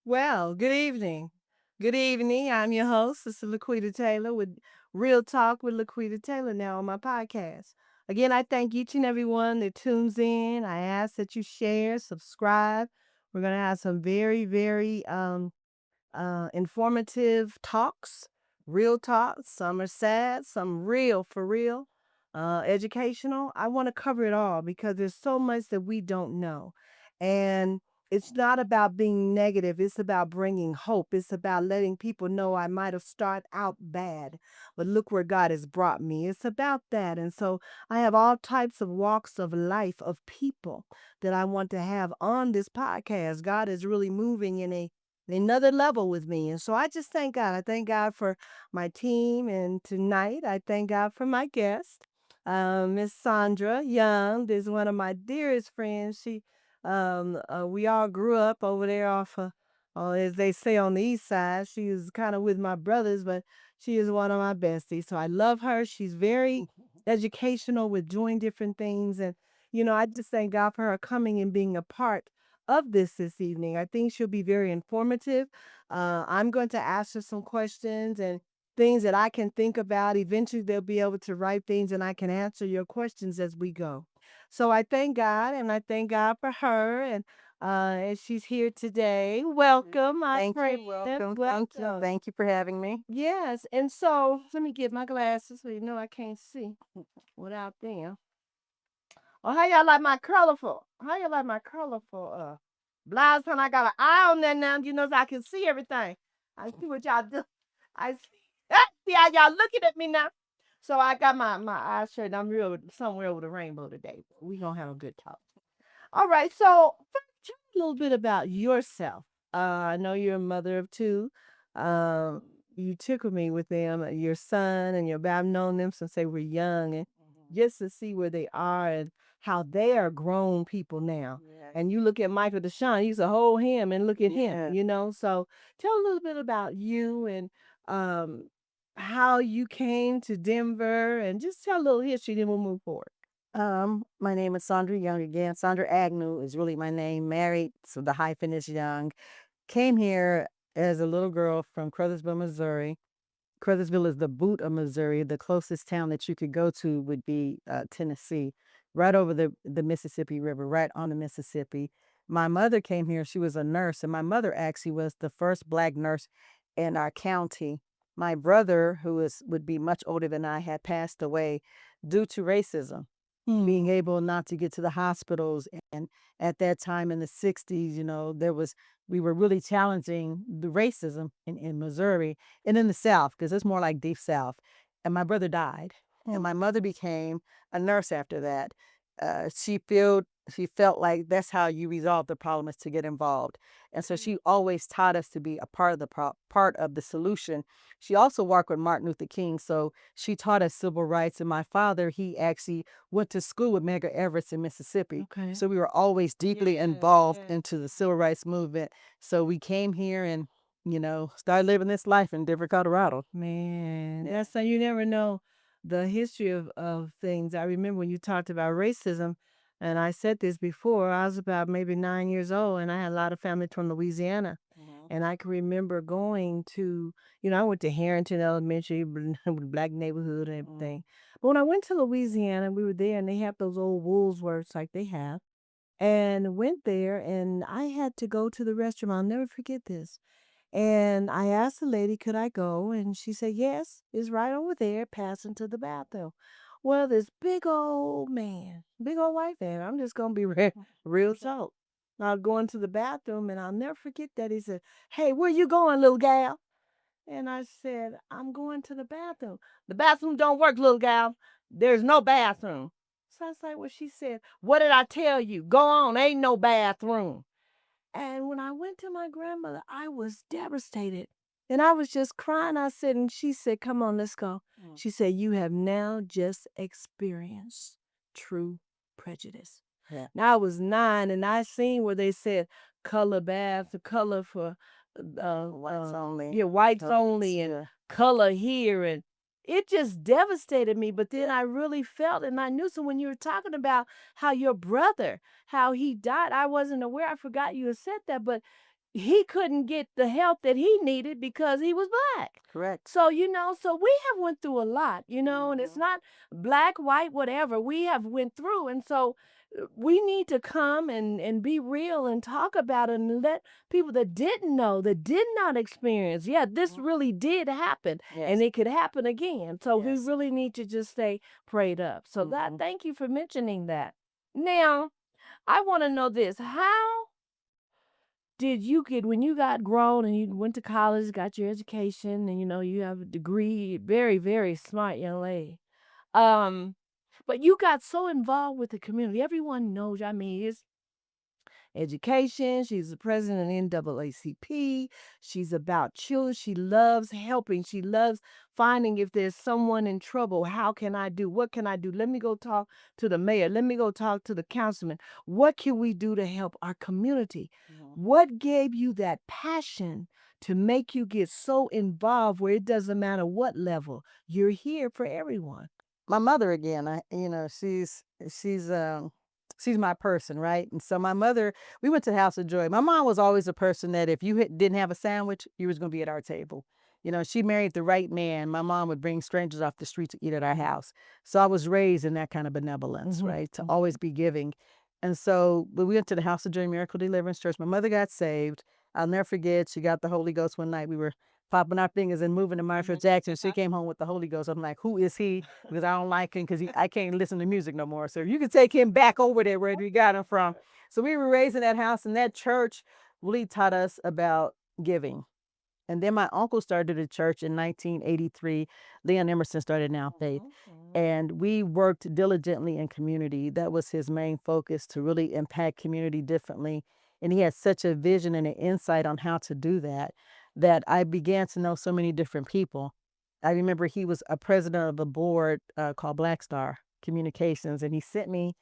Well, good evening. Good evening. I'm your host, Sister Lequita Taylor, with Real Talk with Lequita Taylor now on my podcast. Again, I thank each and every one that tunes in. I ask that you share, subscribe. We're going to have some very informative talks, real talks. Some are sad, some real for real, educational. I want to cover it all because there's so much that we don't know. And it's not about being negative. It's about bringing hope. It's about letting people know I might have started out bad, but look where God has brought me. It's about that. And so I have all types of walks of life of people that I want to have on this podcast. God is really moving in another level with me. And so I just thank God. I thank God for my team. And tonight, I thank God for my guest, Miss Sandra Young. Is one of my dearest friends. We all grew up over there off of, as they say, on the east side. She is kind of with my brothers, but she is one of my besties. So I love her. She's very educational with doing different things. And, I just thank God for her coming and being a part of this evening. I think she'll be very informative. I'm going to ask her some questions and things that I can think about. Eventually, they'll be able to write things and I can answer your questions as we go. So I thank God and I thank God for her and she's here today. Welcome, my Thank friend. you. Welcome. Thank you. Welcome. Thank you for having me. Yes, and so let me get my glasses so you know I can't see without them. Oh, how y'all like my colorful? How you like my colorful blouse? And I got an eye on there now, so I can see everything. I see what y'all do. I see. See how y'all looking at me now. So I got my eye shirt. And I'm real somewhere over the rainbow today. We gonna have a good talk. All right. So tell me a little bit about yourself. I know you're a mother of two. You tickle me with them, your son and your. I've known them since they were young, and just to see where they are and how they are grown people now. Yeah. And you look at Michael Deshawn, he used to hold him and look at Yeah. him. So tell a little bit about you and um, how you came to Denver and just tell a little history, then we'll move forward. My name is Sandra Young again. Sandra Agnew is really my name. Married, so the hyphen is Young. Came here as a little girl from Crothersville, Missouri. Crothersville is the boot of Missouri. The closest town that you could go to would be Tennessee, right over the Mississippi River, right on the Mississippi. My mother came here. She was a nurse, and my mother actually was the first black nurse in our county. My brother, would be much older than I, had passed away due to racism, being able not to get to the hospitals. And at that time in the 60s, we were really challenging the racism in Missouri and in the South, because it's more like deep South. And my brother died. And my mother became a nurse after that. She felt like that's how you resolve the problem, is to get involved. And so she always taught us to be a part of part of the solution. She also worked with Martin Luther King, so she taught us civil rights. And my father, he actually went to school with Medgar Evers in Mississippi. Okay. So we were always deeply involved into the civil rights movement. So we came here and started living this life in Denver, Colorado. Man, that's so you never know the history of things. I remember when you talked about racism, and I said this before, I was about maybe 9 years old, and I had a lot of family from Louisiana. And I can remember going to, I went to Harrington Elementary, black neighborhood and everything. But when I went to Louisiana, we were there, and they have those old Woolworths like they have, and went there, and I had to go to the restroom. I'll never forget this. And I asked the lady, could I go? And she said, yes, it's right over there, passing to the bathroom. Well, this big old man, big old white man, I'm just going to be real talk. I'll go into the bathroom and I'll never forget that. He said, hey, where you going, little gal? And I said, I'm going to the bathroom. The bathroom don't work, little gal. There's no bathroom. So I was like, well, she said, what did I tell you? Go on, ain't no bathroom. And when I went to my grandmother, I was devastated. And I was just crying. I said, and she said, come on, let's go. She said, you have now just experienced true prejudice. Yeah. Now I was 9 and I seen where they said color baths, the color for Whites only. yeah, whites Colors, only and yeah. color here and it just devastated me. But then I really felt and I knew. So when you were talking about how your brother, how he died, I wasn't aware. I forgot you had said that, but he couldn't get the help that he needed because he was black. Correct. So, so we have went through a lot, and it's Mhm. not black, white, whatever. We have went through, and so we need to come and be real and talk about it and let people that didn't know, that did not experience, yeah, this Mhm. really did happen and Yes. it could happen again. So we Yes. really need to just stay prayed up. So that Mhm. thank you for mentioning that. Now, I want to know this. How did you get when you got grown and you went to college, got your education, and you have a degree, very, very smart young lady. Um, but you got so involved with the community. Everyone knows, I mean, it's education. She's the president of NAACP. She's about children. She loves helping. She loves finding if there's someone in trouble. How can I do? What can I do? Let me go talk to the mayor. Let me go talk to the councilman. What can we do to help our community? Mhm. What gave you that passion to make you get so involved where it doesn't matter what level? You're here for everyone. My mother again, she's my person, right? And so my mother, we went to the House of Joy. My mom was always a person that if you didn't have a sandwich, you was gonna be at our table. She married the right man. My mom would bring strangers off the street to eat at our house. So I was raised in that kind of benevolence, Mhm, right? To mhm, always be giving. And so when we went to the House of Joy Miracle Deliverance Church, my mother got saved. I'll never forget, she got the Holy Ghost one night. We were popping our fingers and moving to Michael mhm. Jackson. She came home with the Holy Ghost. I'm like, who is he? Because I don't like him because I can't listen to music no more. So you can take him back over there where we got him from. So we were raised in that house, and that church really taught us about giving. And then my uncle started a church in 1983. Leon Emerson started Now Faith. Mhm, mhm. And we worked diligently in community. That was his main focus, to really impact community differently. And he had such a vision and an insight on how to do that, that I began to know so many different people. I remember he was a president of a board called Black Star Communications, and he sent me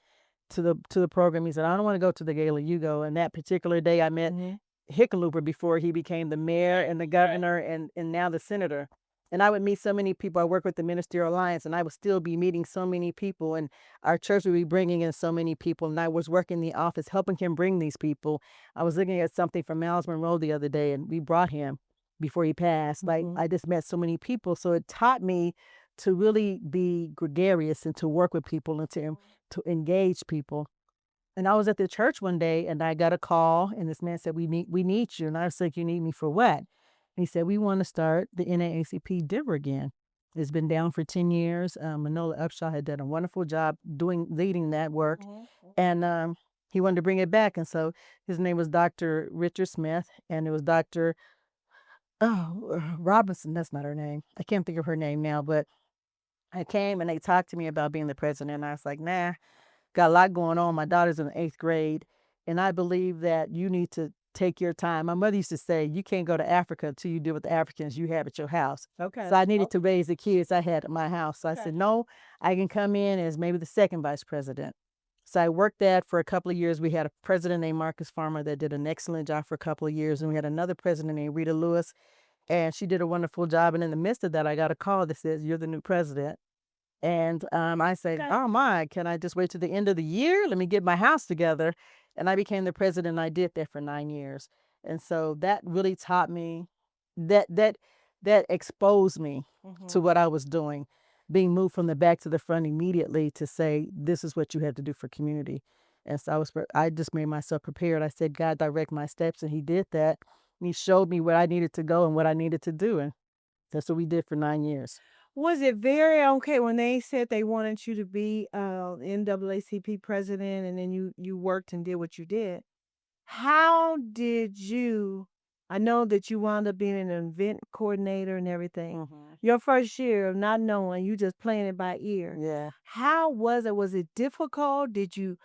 to the program. He said, "I don't want to go to the gala, you go." And that particular day, I met Mhm. Hickenlooper before he became the mayor and the governor and now the senator. And I would meet so many people. I work with the Ministerial Alliance, and I would still be meeting so many people. And our church would be bringing in so many people. And I was working the office, helping him bring these people. I was looking at something from Miles Monroe the other day, and we brought him before he passed. Like, Mhm. I just met so many people. So it taught me to really be gregarious and to work with people and to engage people. And I was at the church one day and I got a call, and this man said, "We need you." And I was like, "You need me for what?" And he said, "We want to start the NAACP Denver again. It's been down for 10 years. Manola Upshaw had done a wonderful job leading that work. Mhm, mhm. And he wanted to bring it back. And so his name was Dr. Richard Smith, and it was Dr. Robinson. That's not her name. I can't think of her name now, but I came and they talked to me about being the president. And I was like, nah, got a lot going on. My daughter's in the 8th grade, and I believe that you need to take your time. My mother used to say, "You can't go to Africa until you deal with the Africans you have at your house." Okay. So I needed to Okay. raise the kids I had at my house. So I Okay. said, "No, I can come in as maybe the second vice president." So I worked that for a couple of years. We had a president named Marcus Farmer that did an excellent job for a couple of years, and we had another president named Rita Lewis, and she did a wonderful job. And in the midst of that, I got a call that says, "You're the new president." And, I said, Okay. "Oh my, can I just wait till the end of the year? Let me get my house together." And I became the president, and I did that for 9 years. And so that really taught me that that that exposed me to Mhm. what I was doing, being moved from the back to the front immediately to say, "This is what you have to do for community." And so I just made myself prepared. I said, "God, direct my steps," and he did that. And he showed me where I needed to go and what I needed to do, and that's what we did for 9 years. Was it very okay when they said they wanted you to be NAACP president and then you worked and did what you did? How did you I know that you wound up being an event coordinator and everything. Mhm. Your first year of not knowing, you just playing it by ear. Yeah. How was it? Was it difficult? Did you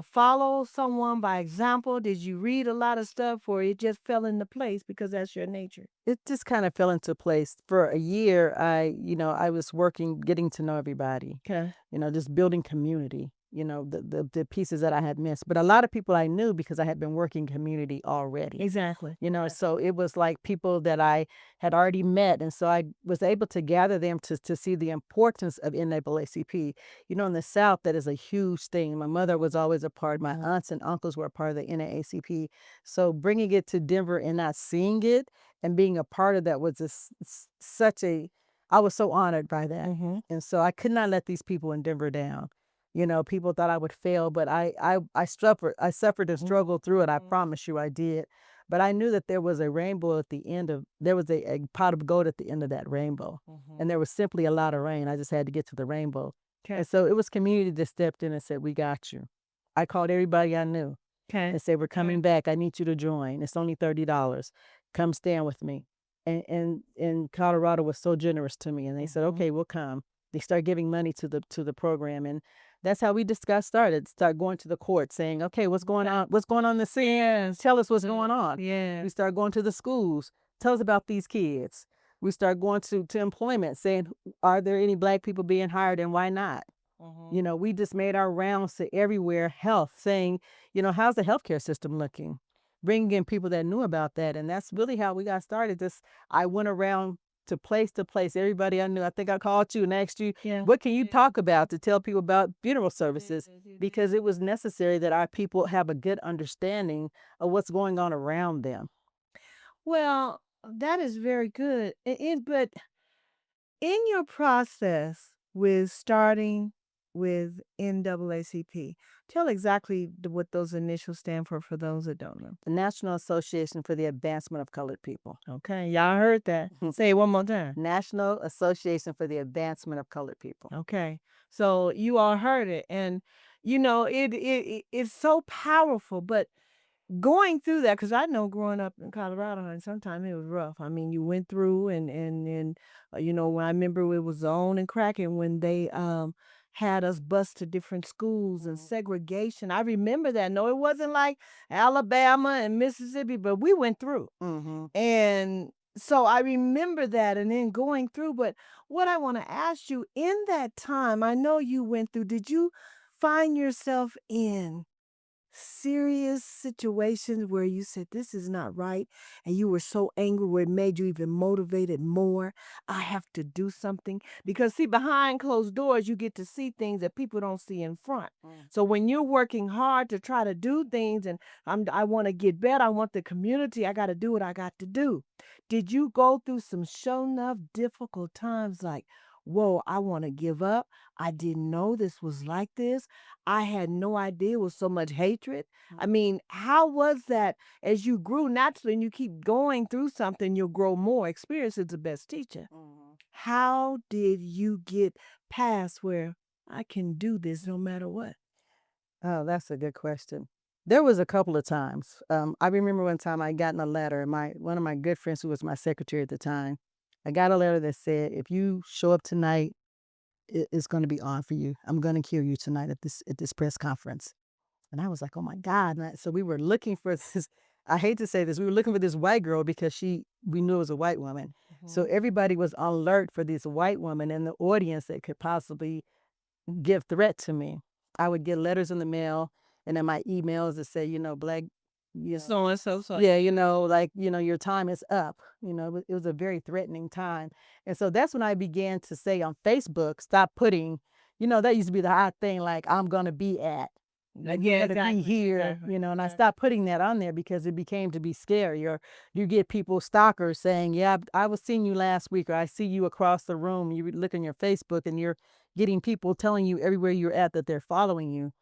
follow someone by example? Did you read a lot of stuff or it just fell into place because that's your nature? It just kind of fell into place. For a year, I was working, getting to know everybody, Okay. just building community. the pieces that I had missed. But a lot of people I knew because I had been working community already. Exactly. So it was like people that I had already met. And so I was able to gather them to see the importance of NAACP. In the South, that is a huge thing. My mother was always a part, my aunts and uncles were a part of the NAACP. So bringing it to Denver and not seeing it and being a part of that was such I was so honored by that. Mm-hmm. And so I could not let these people in Denver down. People thought I would fail, but I suffered and struggled through it. I promise you I did. But I knew that there was a rainbow at the end of there was a pot of gold at the end of that rainbow. And there was simply a lot of rain. I just had to get to the rainbow. Okay. And so it was community that stepped in and said, "We got you." I called everybody I knew Okay. and said, "We're coming back. I need you to join. It's only $30. Come stand with me." And Colorado was so generous to me, and they said, "Okay, we'll come." They started giving money to the program, and that's how we just got started. Start going to the court, saying, "Okay, what's going on? What's going on in the city? Yes. Tell us what's going on." We Yes. start going to the schools. Tell us about these kids. We start going to employment, saying, "Are there any Black people being hired, and why not?" We just made our rounds to everywhere, health, saying, "How's the healthcare system looking?" Bringing in people that knew about that. And that's really how we got started. I went around to place, everybody I knew. I think I called you and asked you, Yeah. what can you talk about to tell people about funeral services? Because it was necessary that our people have a good understanding of what's going on around them. Well, that is very good. But in your process with starting with NAACP, tell exactly what those initials stand for those that don't know. The National Association for the Advancement of Colored People. Okay, y'all heard that. Say it one more time. National Association for the Advancement of Colored People. Okay, so you all heard it, and it's so powerful. But going through that, because I know growing up in Colorado, and sometimes it was rough. I mean, you went through when I remember it was on and cracking when they had us bus to different schools and segregation. I remember that. No, it wasn't like Alabama and Mississippi, but we went through. Mm-hmm. And so I remember that and then going through. But what I want to ask you in that time, I know you went through, did you find yourself in serious situations where you said this is not right and you were so angry where it made you even motivated more? I have to do something because see, behind closed doors you get to see things that people don't see in front. So when you're working hard to try to do things and I want to get better, I want the community, I got to do what I got to do. Did you go through some show enough difficult times like, whoa, I want to give up, I didn't know this was like this, I had no idea it was so much hatred? I mean, how was that as you grew naturally and you keep going through something, you'll grow more. Experience is the best teacher. How did you get past where I can do this no matter what? Oh, that's a good question. There was a couple of times. I remember one time I got in a letter. One of my good friends, who was my secretary at the time, I got a letter that said, "If you show up tonight, it's going to be on for you. I'm going to kill you tonight at this press conference." And I was like, "Oh my God!" So we were looking for this. I hate to say this, we were looking for this white girl because we knew it was a white woman. So everybody was on alert for this white woman in the audience that could possibly give threat to me. I would get letters in the mail and in my emails that say, Black, So and so, so. yeah, your time is up. It was a very threatening time. And so that's when I began to say on Facebook, stop putting, that used to be the hot thing, like, I'm going to be at. Like, you Yeah, gotta be exactly. here, Exactly. and I stopped putting that on there because it became to be scary. Or you get people, stalkers, saying, "Yeah, I was seeing you last week," or "I see you across the room." You look on your Facebook and you're getting people telling you everywhere you're at that they're following you.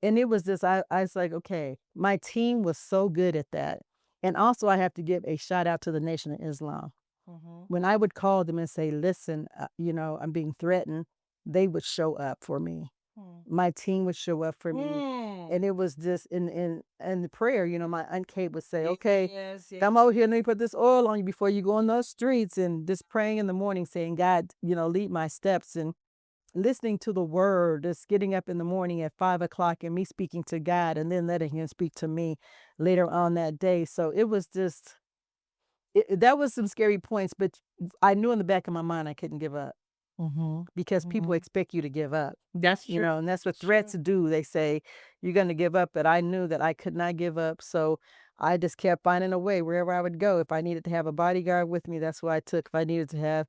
And it was just, I was like, okay, my team was so good at that. And also, I have to give a shout out to the Nation of Islam. When I would call them and say, "Listen, I'm being threatened," they would show up for me. My team would show up for me. And it was just in the prayer, my Aunt Kate would say, "Okay, Yes, yes. come over here and let me put this oil on you before you go on those streets," and just praying in the morning, saying, "God, lead my steps," and listening to the word, just getting up in the morning at 5 o'clock and me speaking to God and then letting him speak to me later on that day. So it was that was some scary points, but I knew in the back of my mind I couldn't give up. because people expect you to give up. That's You true. know, and that's what That's true. threats do. They say, you're going to give up, but I knew that I could not give up. So I just kept finding a way wherever I would go. If I needed to have a bodyguard with me, that's what I took. If I needed to have,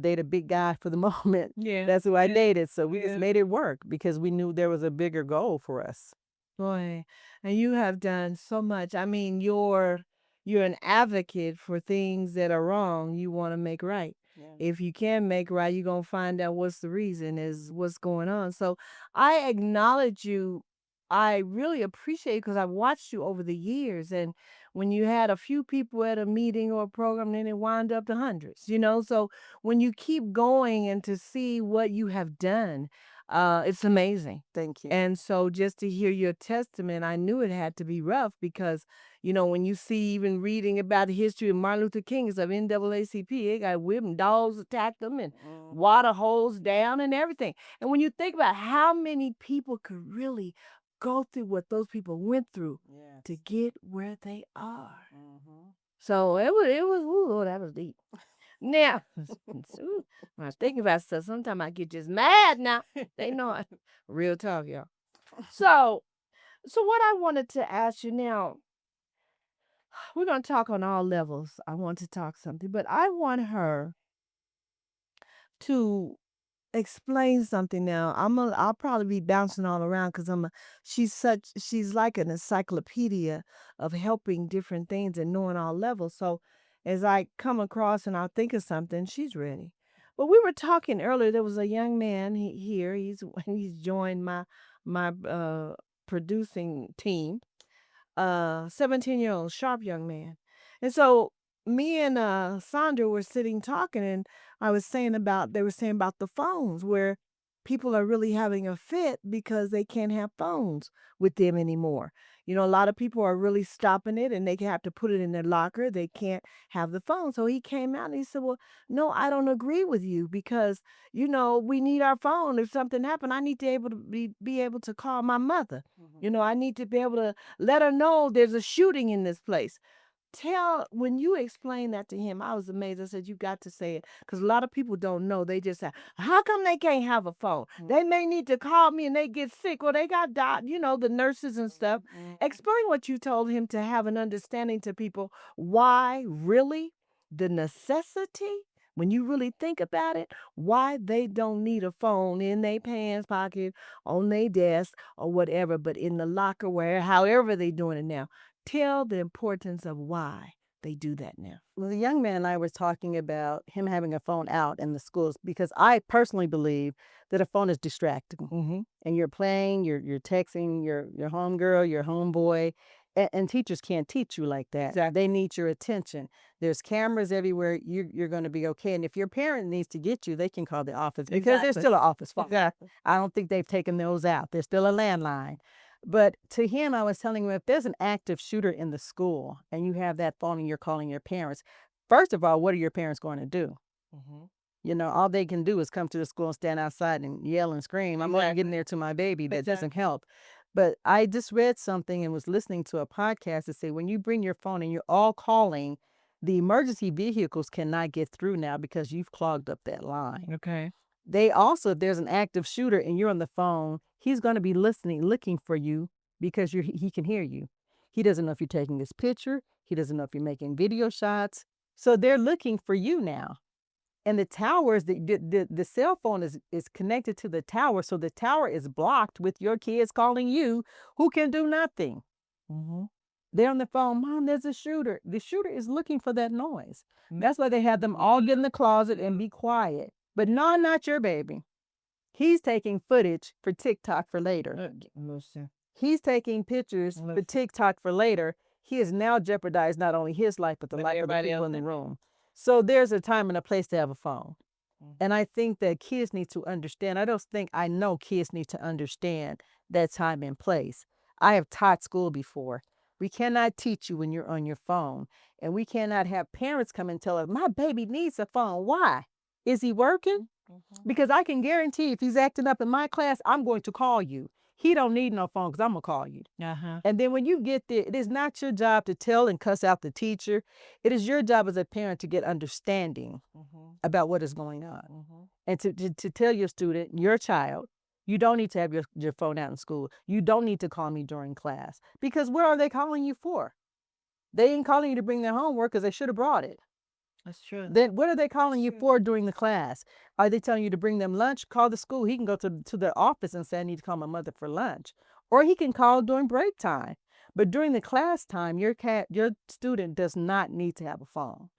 date a big guy for the moment, Yeah. that's who I dated. So we just Yeah. made it work because we knew there was a bigger goal for us. Boy, and you have done so much. I mean, you're an advocate for things that are wrong, you want to make right. Yeah. If you can make right, you're going to find out what's the reason is what's going on. So I acknowledge you. I really appreciate because I've watched you over the years. And when you had a few people at a meeting or a program, then it wound up to hundreds. So when you keep going and to see what you have done, it's amazing. Thank you. And so just to hear your testament, I knew it had to be rough because when you see even reading about the history of Martin Luther King's of NAACP, they got whipped and dogs attacked them and water holes down and everything. And when you think about how many people could really go through what those people went through to Yes. get where they are. Mhm. So it was, ooh, Lord, that was deep. Now, ooh, when I was thinking about stuff, sometimes I get just mad now. They know it. Real talk, y'all. So, so what I wanted to ask you now, we're gonna talk on all levels. I want to talk something, but I want her to explain something now. I'll probably be bouncing all around because she's like an encyclopedia of helping different things and knowing all levels. So as I come across and I'll think of something, she's ready. But we were talking earlier. There was a young man here. He's joined my producing team, 17-year-old sharp young man. And so me and Sandra were sitting talking and they were saying about the phones where people are really having a fit because they can't have phones with them anymore. A lot of people are really stopping it and they have to put it in their locker. They can't have the phone. So he came out and he said, "Well, no, I don't agree with you because, we need our phone. If something happened, I need to be able to call my mother. I need to be able to let her know there's a shooting in this place." When you explained that to him, I was amazed. I said, "You got to say it." Because a lot of people don't know. They just say, "How come they can't have a phone? They may need to call me and they get sick or they got died," the nurses and stuff. Explain what you told him to have an understanding to people. Why really the necessity, when you really think about it, why they don't need a phone in their pants pocket, on their desk, or whatever, but in the locker, where however they doing it now. Tell the importance of why they do that now. Well, the young man and I were talking about him having a phone out in the schools because I personally believe that a phone is distracting. And you're playing, you're texting your homegirl, your homeboy, and teachers can't teach you like that. Exactly. They need your attention. There's cameras everywhere. You're going to be okay. And if your parent needs to get you, they can call the office because there's Exactly. still an office phone. Exactly. I don't think they've taken those out. There's still a landline. But to him, I was telling him if there's an active shooter in the school and you have that phone and you're calling your parents, first of all, what are your parents going to do? All they can do is come to the school and stand outside and yell and scream. I'm only getting there to my baby. That doesn't help. But I just read something and was listening to a podcast that say when you bring your phone and you're all calling, the emergency vehicles cannot get through now because you've clogged up that line. Okay. They also, if there's an active shooter and you're on the phone, he's going to be listening, looking for you because he can hear you. He doesn't know if you're taking his picture. He doesn't know if you're making video shots. So they're looking for you now. And the towers, the cell phone is connected to the tower. So the tower is blocked with your kids calling you who can do nothing. They're on the phone. "Mom, there's a shooter." The shooter is looking for that noise. That's why they have them all get in the closet and be quiet. But no, not your baby. He's taking footage for TikTok for later. Listen. He's taking pictures for TikTok for later. He has now jeopardized not only his life, but the life of the everybody people else in the in room. So there's a time and a place to have a phone. And I think that kids need to understand. I know kids need to understand that time and place. I have taught school before. We cannot teach you when you're on your phone. And we cannot have parents come and tell us, "My baby needs a phone." Why? Is he working? Because I can guarantee if he's acting up in my class, I'm going to call you. He don't need no phone because I'm gonna call you. Uh-huh. And then when you get there, it is not your job to tell and cuss out the teacher. It is your job as a parent to get understanding about what is going on and to tell your student, your child, you don't need to have your phone out in school. You don't need to call me during class. Because what are they calling you for? They ain't calling you to bring their homework because they should have brought it. That's true. Then what are they calling you True. for during the class? Are they telling you to bring them lunch? Call the school. He can go to the office and say, I need to call my mother for lunch. Or he can call during break time. But during the class time, your student does not need to have a phone.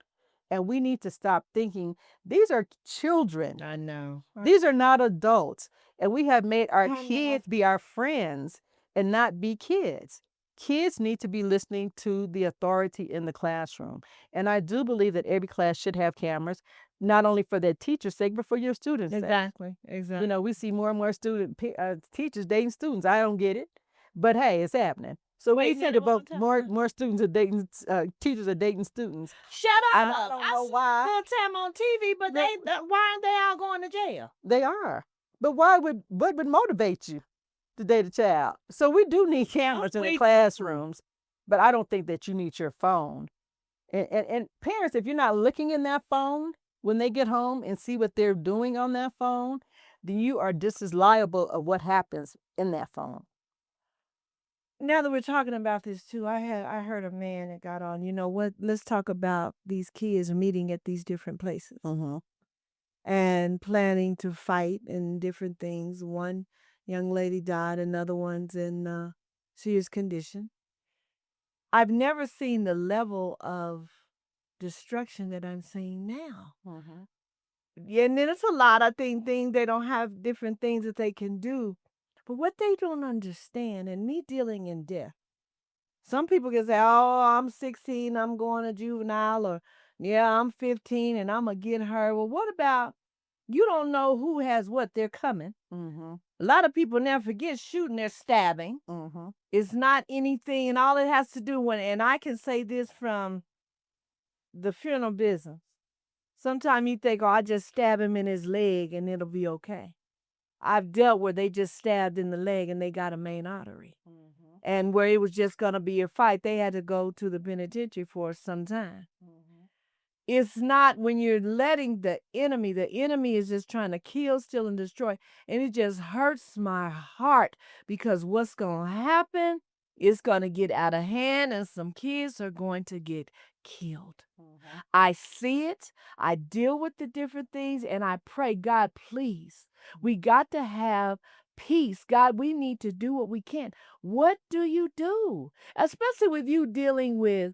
And we need to stop thinking these are children. I know. These are not adults. And we have made our I know. kids be our friends and not be kids. Kids need to be listening to the authority in the classroom. And I do believe that every class should have cameras, not only for their teacher's sake, but for your students' sake. Exactly. Exactly. You know, we see more and more teachers dating students. I don't get it. But hey, it's happening. So we Wait, see now, that one both more time. more students are dating teachers are dating students. Shut I up. don't I know see why. them time on TV, but why aren't they all going to jail? They are. But what would motivate you to date a child? So we do need cameras in the We- classrooms, but I don't think that you need your phone. And parents, if you're not looking in that phone when they get home and see what they're doing on that phone, then you are just as liable of what happens in that phone. Now that we're talking about this too, I heard a man that got on, you know what, let's talk about these kids meeting at these different places and planning to fight and different things. One young lady died, another one's in serious condition. I've never seen the level of destruction that I'm seeing now. Yeah, and then it's a lot of things they don't have different things that they can do. But what they don't understand, and me dealing in death, some people can say, oh, I'm 16, I'm going to juvenile, or yeah, I'm 15 and I'm going to get her. Well, what about you don't know who has what, they're coming. A lot of people never forget shooting, they're stabbing. It's not anything, and all it has to do and I can say this from the funeral business. Sometimes you think, oh, I just stab him in his leg and it'll be okay. I've dealt where they just stabbed in the leg and they got a main artery. And where it was just going to be a fight, they had to go to the penitentiary for some time. It's not when you're letting the enemy is just trying to kill, steal, and destroy. And it just hurts my heart because what's going to happen is going to get out of hand and some kids are going to get killed. I see it. I deal with the different things and I pray, God, please, we got to have peace. God, we need to do what we can. What do you do? Especially with you dealing with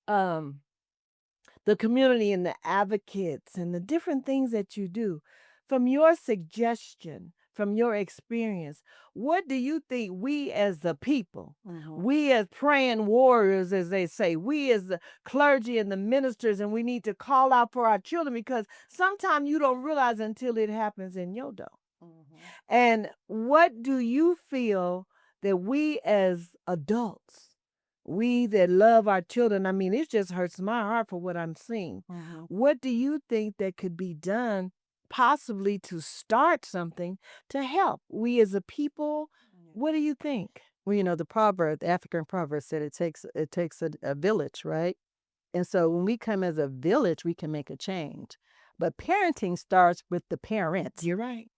the community and the advocates and the different things that you do. From your suggestion, from your experience, what do you think we as the people, we as praying warriors, as they say, we as the clergy and the ministers, and we need to call out for our children because sometimes you don't realize until it happens in your door. And what do you feel that we as adults, we that love our children, I mean, it just hurts my heart for what I'm seeing. What do you think that could be done possibly to start something to help we as a people? What do you think? Well, you know, the African proverb said it takes a village, right? And so when we come as a village, we can make a change. But parenting starts with the parents. You're right.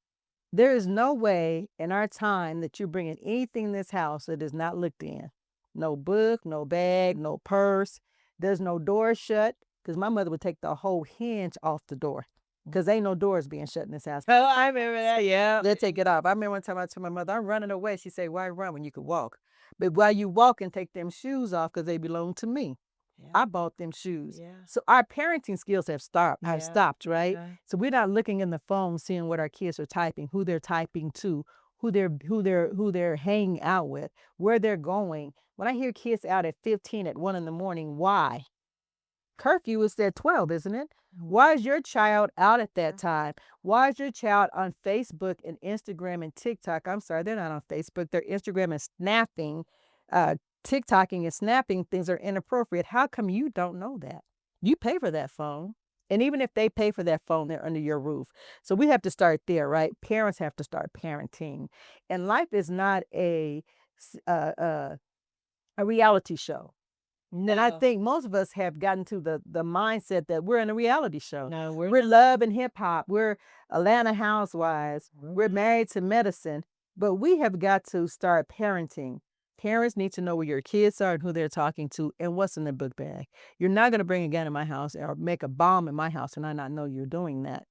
There is no way in our time that you're bringing anything in this house that is not looked in. No book, no bag, no purse. There's no door shut because my mother would take the whole hinge off the door because ain't no doors being shut in this house. Oh, I remember that. Yeah. They'll take it off. I remember one time I told my mother, I'm running away. She said, why run when you could walk? But while you walk and take them shoes off because they belong to me. I bought them shoes. Yeah. So our parenting skills have stopped, right? Yeah. So we're not looking in the phone, seeing what our kids are typing, who they're typing to, who they're hanging out with, where they're going. When I hear kids out at 15 at 1 a.m, why? Curfew is at 12, isn't it? Why is your child out at that time? Why is your child on Facebook and Instagram and TikTok? I'm sorry, they're not on Facebook. They're Instagram and snapping, TikToking and snapping things are inappropriate. How come you don't know that? You pay for that phone And even if they pay for that phone, they're under your roof. So we have to start there, right? Parents have to start parenting. And life is not s- uh, uh, a reality show. And I think most of us have gotten to the mindset that we're in a reality show. No, We're love and hip hop. We're Atlanta Housewives. We're married to medicine. But we have got to start parenting. Parents need to know where your kids are and who they're talking to and what's in their book bag. You're not going to bring a gun in my house or make a bomb in my house and I not know you're doing that.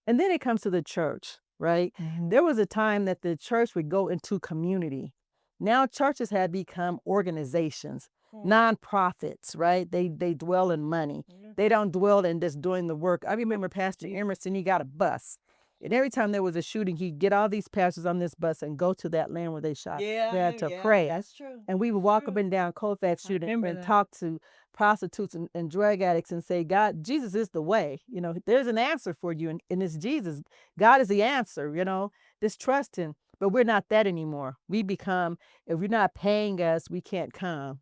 And then it comes to the church, right? There was a time that the church would go into community. Now churches have become organizations, nonprofits, right? They dwell in money. They don't dwell in just doing the work. I remember Pastor Emerson, he got a bus. And every time there was a shooting, he'd get all these pastors on this bus and go to that land where they shot. They had to pray. That's true. And we would walk up and down Colfax Street and talk to prostitutes and drug addicts and say, God, Jesus is the way. There's an answer for you, and it's Jesus. God is the answer, just trust him. But we're not that anymore. We become, if you're not paying us, we can't come.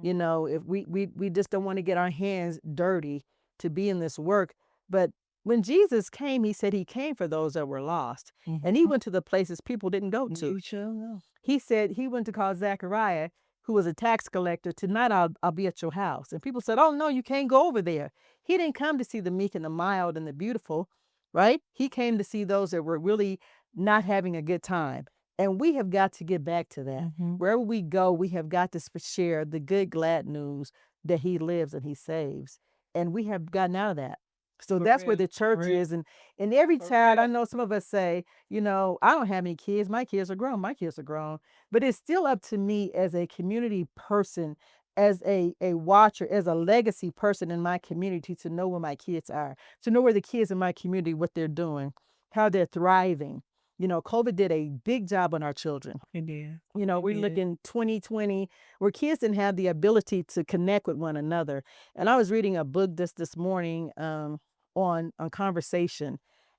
If we just don't want to get our hands dirty to be in this work. But when Jesus came, he said he came for those that were lost. And he went to the places people didn't go to. You sure know. He said he went to call Zachariah, who was a tax collector. Tonight I'll be at your house. And people said, oh, no, you can't go over there. He didn't come to see the meek and the mild and the beautiful, right? He came to see those that were really not having a good time. And we have got to get back to that. Wherever we go, we have got to share the good, glad news that he lives and he saves. And we have gotten out of that. So that's where the church is. And every child, I know some of us say, I don't have any kids. My kids are grown. My kids are grown. But it's still up to me as a community person, as a watcher, as a legacy person in my community to know where my kids are, to know where the kids in my community, what they're doing, how they're thriving. COVID did a big job on our children. It did. We look in 2020 where kids didn't have the ability to connect with one another. And I was reading a book this morning on conversation.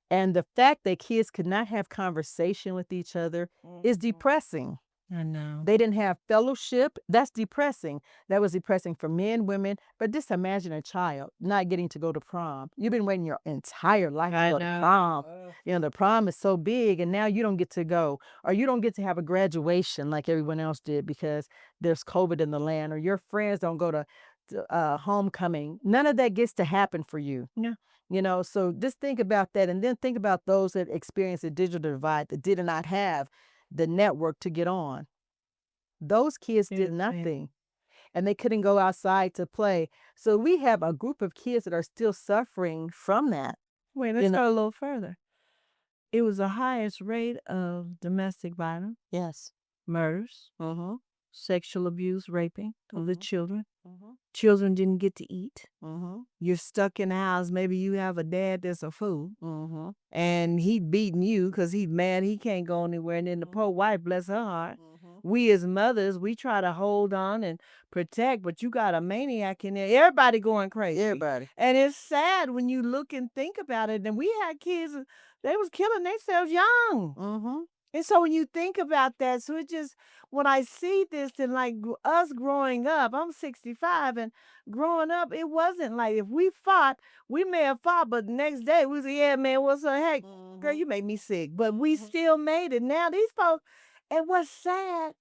And the fact that kids could not have conversation with each other is depressing. I know. They didn't have fellowship. That's depressing. That was depressing for men, women. But just imagine a child not getting to go to prom. You've been waiting your entire life to I go to know. prom. The prom is so big, and now you don't get to go, or you don't get to have a graduation like everyone else did because there's COVID in the land, or your friends don't go to homecoming. None of that gets to happen for you. Yeah. So just think about that, and then think about those that experience a digital divide that did not have the network to get on. Those kids did Yes, ma'am. nothing and they couldn't go outside to play. So we have a group of kids that are still suffering from that. Wait, You let's know, go a little further. It was the highest rate of domestic violence, yes. murders, Mm-hmm. sexual abuse, raping of the children. Mm-hmm. Children didn't get to eat. Mm-hmm. You're stuck in the house. Maybe you have a dad that's a fool Mm-hmm. and he beating you because he's mad he can't go anywhere. And then the poor wife, bless her heart, Mm-hmm. we as mothers, we try to hold on and protect, but you got a maniac in there. Everybody going crazy. Everybody. And it's sad when you look and think about it. And we had kids, they was killing themselves young. Mm-hmm. And so when you think about that, so it just, when I see this and like us growing up, I'm 65 and growing up, it wasn't like if we fought, we may have fought, but the next day we say, yeah, man, what's the heck? Girl, you make me sick. But we still made it. Now these folks, and what's sad,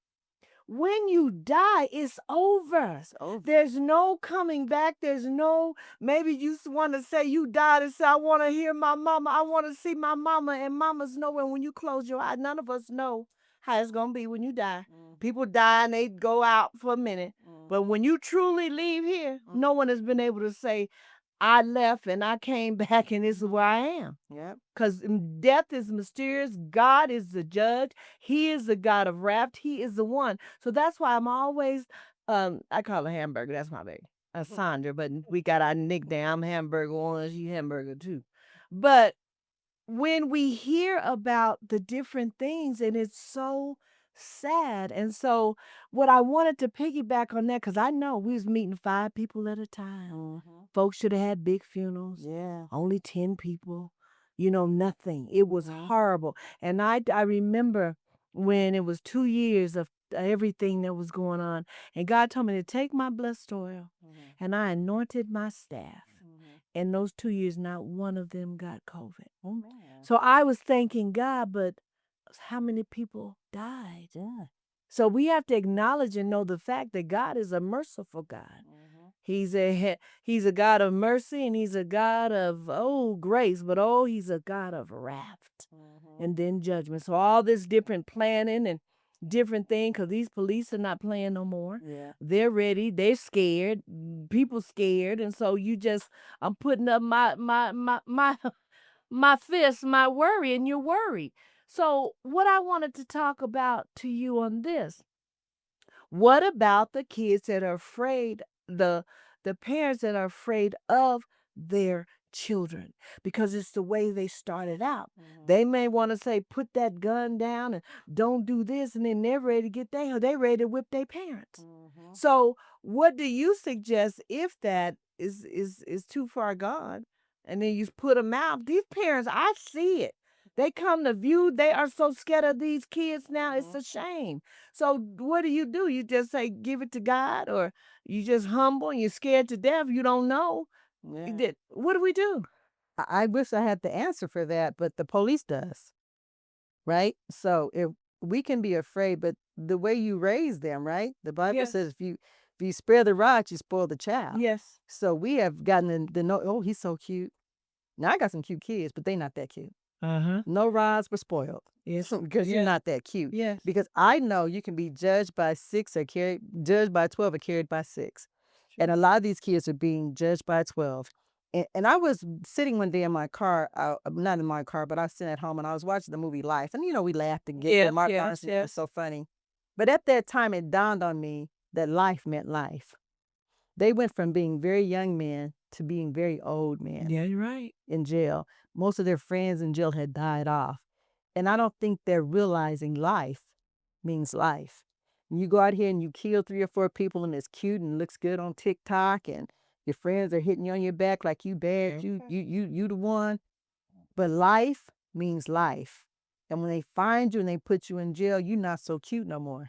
when you die, it's over. It's over. There's no coming back. There's no, maybe you want to say you died and say, I want to hear my mama. I want to see my mama. And mamas know, and when you close your eyes, none of us know how it's going to be when you die. People die and they go out for a minute. But when you truly leave here, no one has been able to say, I left and I came back and this is where I am. Yep. Because death is mysterious. God is the judge. He is the God of wrath. He is the one. So that's why I'm always, I call her Hamburger. That's my baby. Sandra, but we got our nickname. I'm Hamburger One. She Hamburger too. But when we hear about the different things, and it's so sad. And so what I wanted to piggyback on that, because I know we was meeting 5 people at a time. Mm-hmm. Folks should have had big funerals. Yeah. Only 10 people. Nothing. It was Mhm. horrible. And I remember when it was 2 years of everything that was going on, and God told me to take my blessed oil, Mhm. and I anointed my staff. Mhm. and those 2 years, not one of them got COVID. Oh man. So I was thanking God, but how many people died? Yeah. So we have to acknowledge and know the fact that God is a merciful God. Mhm. He's a God of mercy and he's a God of grace, but he's a God of wrath Mhm. and then judgment. So all this different planning and different thing, because these police are not playing no more. Yeah. They're ready. They're scared. People scared, and so I'm putting up my my fist, my worry, and you're worried. So what I wanted to talk about to you on this, what about the kids that are afraid, the parents that are afraid of their children because it's the way they started out. Mhm. They may want to say, put that gun down and don't do this, and then they're ready to get they ready to whip their parents. Mhm. So what do you suggest if that is too far gone? And then you put them out. These parents, I see it. They come to view. They are so scared of these kids now. It's Mhm. a shame. So what do? You just say give it to God, or you just humble and you're scared to death. You don't know. Yeah. What do we do? I wish I had the answer for that, but the police does, right? So if we can be afraid, but the way you raise them, right? The Bible Yes. says if you spare the rod, you spoil the child. Yes. So we have gotten the know, oh, he's so cute. Now I got some cute kids, but they not that cute. Uh-huh. No rods were spoiled. Yes. Because you're Yes. not that cute. Yes. Because I know you can be judged by 6 or judged by 12 or carried by 6. And a lot of these kids are being judged by 12. And I was sitting one day in my car, not in my car, but I was sitting at home and I was watching the movie Life. And, we laughed and giggled. Yes. Mark Yes. Lawrence is Yes. so funny. But at that time, it dawned on me that life meant life. They went from being very young men to being very old men Yeah, you're right. in jail. Most of their friends in jail had died off. And I don't think they're realizing life means life. You go out here and you kill 3 or 4 people and it's cute and looks good on TikTok and your friends are hitting you on your back like you bad, you the one. But life means life. And when they find you and they put you in jail, you're not so cute no more.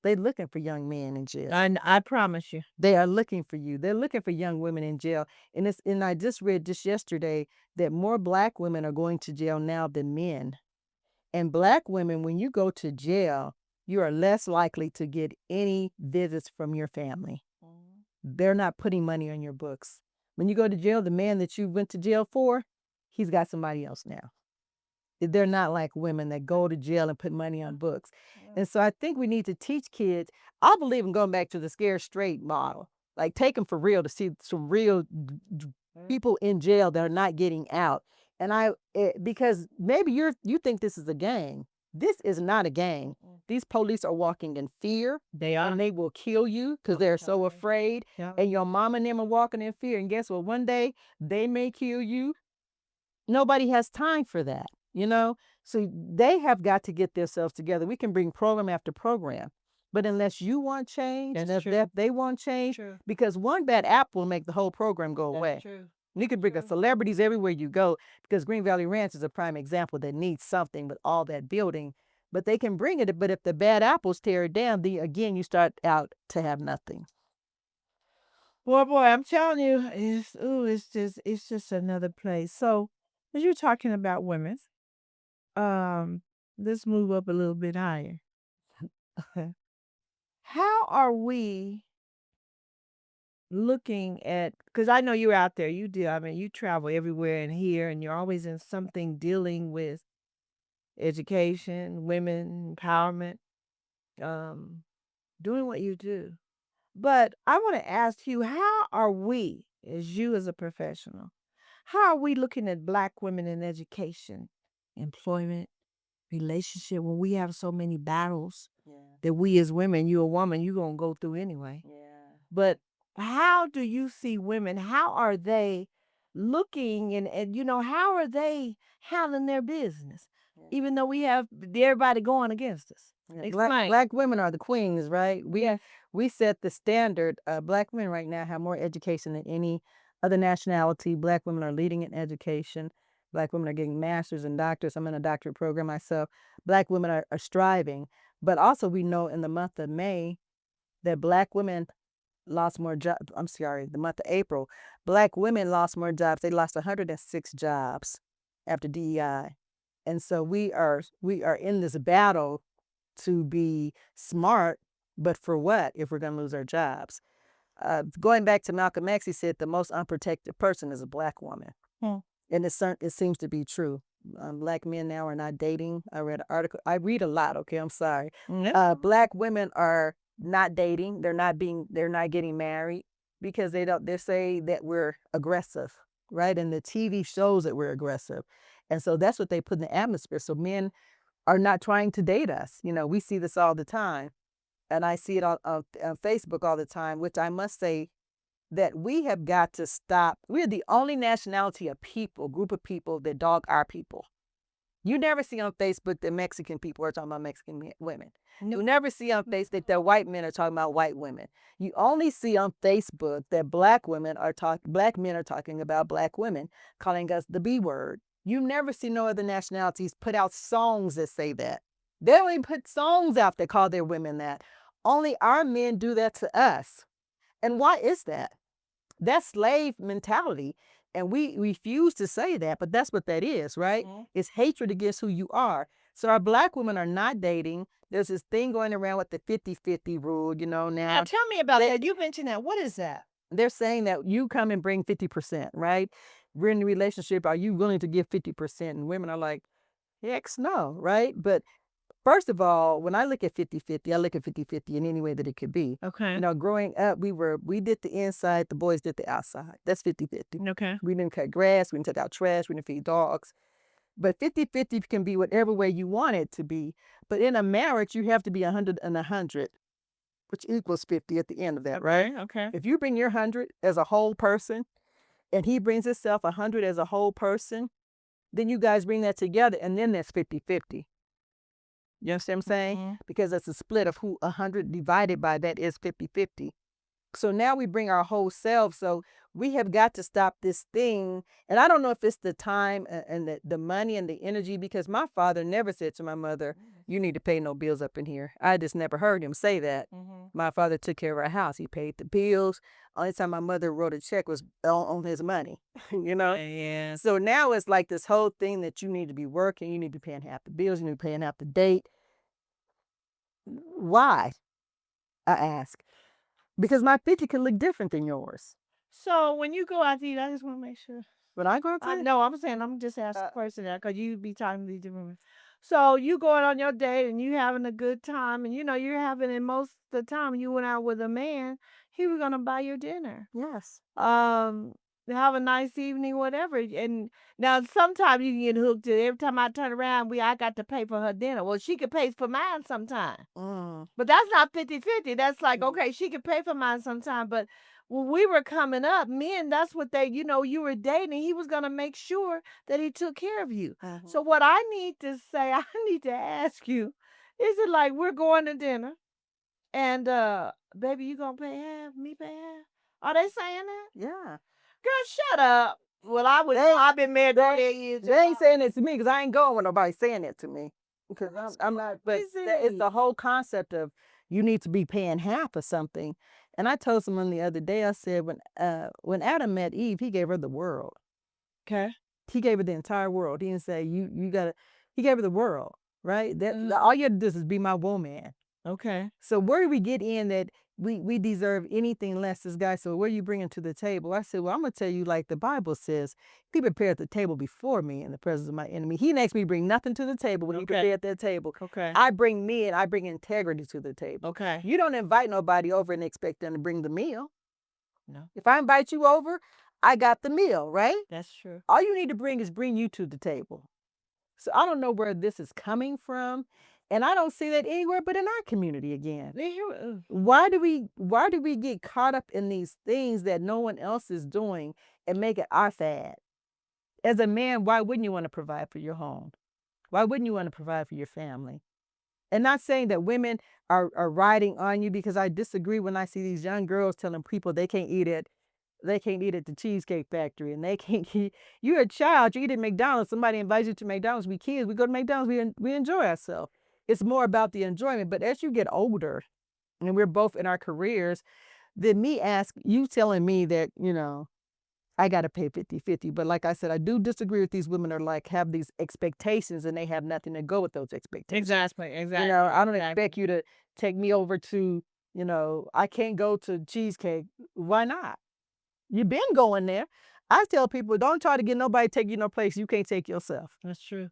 They looking for young men in jail. And I promise you. They are looking for you. They're looking for young women in jail. And I just read just yesterday that more black women are going to jail now than men. And black women, when you go to jail, you are less likely to get any visits from your family. They're not putting money on your books. When you go to jail, the man that you went to jail for, he's got somebody else now. They're not like women that go to jail and put money on books. And so I think we need to teach kids. I believe in going back to the scare straight model. Like take them for real to see some real people in jail that are not getting out. And because maybe you think this is a game. This is not a game. These police are walking in fear. They are. And they will kill you because they're so afraid. Yeah. And your mom and them are walking in fear. And guess what? One day they may kill you. Nobody has time for that. So they have got to get themselves together. We can bring program after program, but unless you want change, and That's if true. they want change, True. because one bad apple will make the whole program go away. That's true. You can bring True. celebrities everywhere you go, because Green Valley Ranch is a prime example that needs something with all that building. But they can bring it. But if the bad apples tear it down, then again you start out to have nothing. Boy, I'm telling you, it's just another place. So, as you're talking about women, um, let's move up a little bit higher. How are we looking at? Because I know you're out there. You do. I mean, you travel everywhere and here, and you're always in something dealing with education, women empowerment, um, doing what you do. But I want to ask you, how are we, as you as a professional, how are we looking at Black women in education, employment, relationship when we have so many battles Yeah, that we as women, you a woman, you're going to go through anyway. yeah. But how do you see women? How are they looking how are they handling their business? Even though we have everybody going against us. Yeah, Explain. black women are the queens, right? Yes. We set the standard. Black women right now have more education than any other nationality. Black women are leading in education. Black women are getting masters and doctors. I'm in a doctorate program myself. Black women are striving. But also we know in the month of May that black women lost more jobs. I'm sorry, the month of April, Black women lost more jobs. They lost 106 jobs after DEI. And so we are in this battle to be smart, but for what if we're going to lose our jobs? Going back to Malcolm X, he said the most unprotected person is a Black woman. Hmm. And it seems to be true. Black men now are not dating. I read an article. I read a lot. Okay, I'm sorry. Yeah. Black women are not dating. They're not getting married because they don't. They say that we're aggressive, right? And the TV shows that we're aggressive, and so that's what they put in the atmosphere. So men are not trying to date us. We see this all the time, and I see it on Facebook all the time. Which I must say that we have got to stop. We're the only nationality of people, group of people that dog our people. You never see on Facebook that Mexican people are talking about Mexican women. Nope. You never see on Facebook that white men are talking about white women. You only see on Facebook that black men are talking about black women, calling us the B word. You never see no other nationalities put out songs that say that. They don't even put songs out that call their women that. Only our men do that to us. And why is that? That's slave mentality. And we refuse to say that, but that's what that is, right? Mhm. It's hatred against who you are. So our black women are not dating. There's this thing going around with the 50-50 rule, now. Now tell me about They- that. You mentioned that. What is that? They're saying that you come and bring 50%, right? We're in a relationship. Are you willing to give 50%? And women are like, heck no, right? But first of all, when I look at 50-50, I look at 50-50 in any way that it could be. Okay. Growing up, we did the inside, the boys did the outside. That's 50-50. Okay. We didn't cut grass, we didn't take out trash, we didn't feed dogs. But 50-50 can be whatever way you want it to be. But in a marriage, you have to be 100 and 100, which equals 50 at the end of that, right? Okay. If you bring your 100 as a whole person and he brings himself 100 as a whole person, then you guys bring that together and then that's 50-50. You understand what I'm saying? Mhm. Because it's a split of who 100 divided by that is 50-50. So now we bring our whole selves. So we have got to stop this thing. And I don't know if it's the time and the money and the energy, because my father never said to my mother, you need to pay no bills up in here. I just never heard him say that. Mhm. My father took care of our house. He paid the bills. Only time my mother wrote a check was on his money, Yeah. So now it's like this whole thing that you need to be working. You need to be paying half the bills. You need to be paying half the date. Why? I ask. Because my 50 can look different than yours. So when you go out to eat, I just want to make sure. When I go to No, I'm saying I'm just asking Uh, a person that because you be talking to these different women. So you going on your date and you having a good time, and you're having it most of the time. You went out with a man, he was gonna buy your dinner. yes. Um, have a nice evening, whatever. And now sometimes you can get hooked to every time I turn around, I got to pay for her dinner. Well, she could pay for mine sometime. Mm. But that's not 50-50. That's like, Mhm. okay, she could pay for mine sometime. But when we were coming up, men, that's what you were dating. He was going to make sure that he took care of you. So what I need to say, I need to ask you, is it like we're going to dinner and, baby, you going to pay half, me pay half? Are they saying that? Yeah. Girl, shut up. Well, I've been married 30 years. They ain't saying it to me because I ain't going with nobody saying it to me. Because I'm not, but it's the whole concept of you need to be paying half or something. And I told someone the other day, I said, when Adam met Eve, he gave her the world. Okay. He gave her the entire world. He didn't say, you gotta, he gave her the world, right? Mhm. All you have to do is be my woman. Okay. So where do we get in that we deserve anything less? This guy said, what are you bringing to the table? I said, well, I'm going to tell you like the Bible says, he prepared the table before me in the presence of my enemy. He makes me bring nothing to the table when he Okay. prepared that table. Okay. I bring me and I bring integrity to the table. Okay. You don't invite nobody over and expect them to bring the meal. No, If I invite you over, I got the meal, right? that's true. All you need to bring is bring you to the table. So I don't know where this is coming from. And I don't see that anywhere but in our community again. Why do we get caught up in these things that no one else is doing and make it our fad? As a man, why wouldn't you want to provide for your home? Why wouldn't you want to provide for your family? And not saying that women are riding on you, because I disagree when I see these young girls telling people they can't eat at the Cheesecake Factory, and they can't eat. You're a child, you eat at McDonald's. Somebody invites you to McDonald's. We kids, we go to McDonald's, we enjoy ourselves. It's more about the enjoyment. But as you get older, and we're both in our careers, than me ask you telling me that, I gotta pay 50-50. But like I said, I do disagree with these women are like have these expectations and they have nothing to go with those expectations. Exactly, I don't exactly. expect you to take me over to, I can't go to cheesecake. Why not? You've been going there. I tell people, don't try to get nobody to take you no place you can't take yourself. That's true.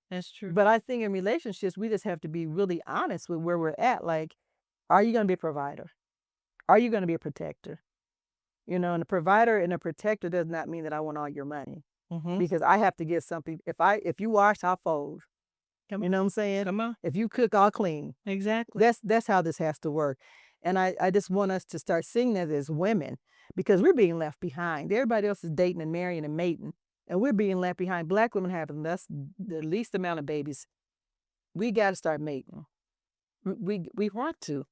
That's true. But I think in relationships, we just have to be really honest with where we're at. Like, are you going to be a provider? Are you going to be a protector? And a provider and a protector does not mean that I want all your money Mm-hmm. because I have to get something. If you wash, I'll fold. Come You know what I'm saying? come on. If you cook, I'll clean. Exactly. That's how this has to work. And I just want us to start seeing that as women because we're being left behind. Everybody else is dating and marrying and mating, and we're being left behind. Black women have the least amount of babies. We got to start mating. We want to.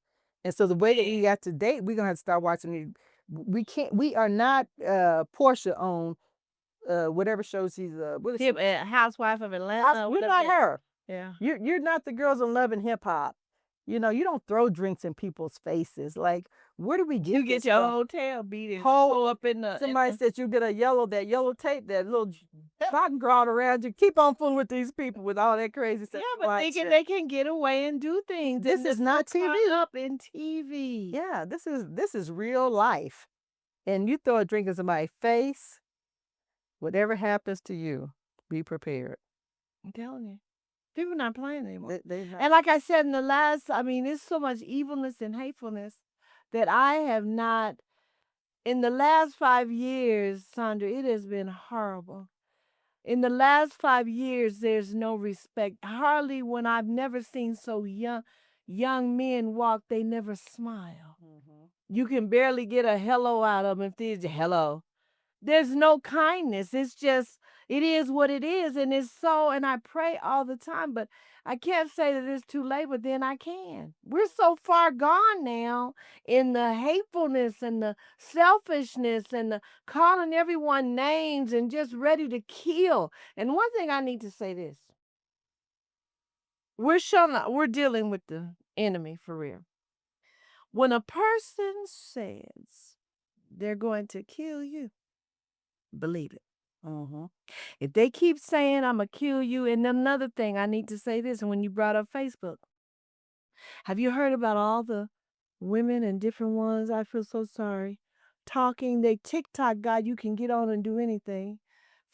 And so the way that we got to date, we're gonna have to start watching these. We can't. We are not Portia on whatever show she's what is she? Housewife of Atlanta. You're not her. Yeah. You're not the girls on Love and Hip Hop. You don't throw drinks in people's faces. Like, where do we get You get this your from? hotel beat and Whole pull up in Somebody the said you get that yellow tape, that little cotton ground around you. Keep on fooling with these people with all that crazy stuff. yeah, but thinking they can get away and do things. This and is they're not so caught TV. up in TV. Yeah, this is real life. And you throw a drink in somebody's face, whatever happens to you, be prepared. I'm telling you. People not playing anymore. They not. And like I said in the last, I mean, there's so much evilness and hatefulness that I have not, in the last 5 years, Sandra, it has been horrible. In the last 5 years, there's no respect. Hardly when I've never seen so young men walk, they never smile. You can barely get a hello out of them if there's a hello. There's no kindness. It's just, it is what it is. And it's so, and I pray all the time, but I can't say that it's too late, but then I can. We're so far gone now in the hatefulness and the selfishness and the calling everyone names and just ready to kill. And one thing I need to say this. We're dealing with the enemy for real. When a person says they're going to kill you, believe it. If they keep saying I'm gonna kill you, and another thing I need to say this, and when you brought up Facebook, have you heard about all the women and different ones? I feel so sorry. Talking, they TikTok God, you can get on and do anything.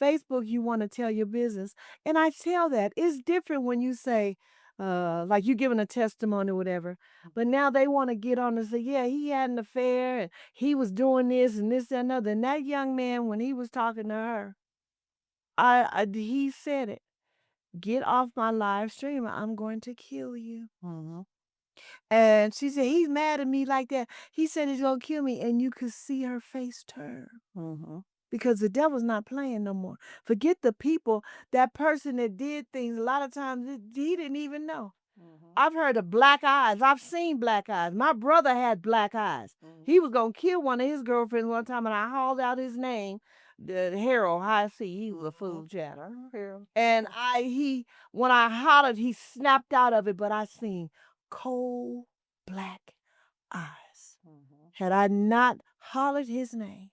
Facebook, you want to tell your business. And I tell that it's different when you say, like you giving a testimony or whatever. But now they want to get on and say, yeah, he had an affair and he was doing this and this and another. And that young man, when he was talking to her, he said it. Get off my live stream. I'm going to kill you. And she said, he's mad at me like that. He said he's going to kill me. And you could see her face turn. Because the devil's not playing no more. Forget the people, that person that did things, a lot of times he didn't even know. I've heard of black eyes. I've seen black eyes. My brother had black eyes. He was going to kill one of his girlfriends one time, and I hauled out his name, the Harold High C. He was a fool chatter. And when I hollered, he snapped out of it, but I seen cold black eyes. Had I not hollered his name.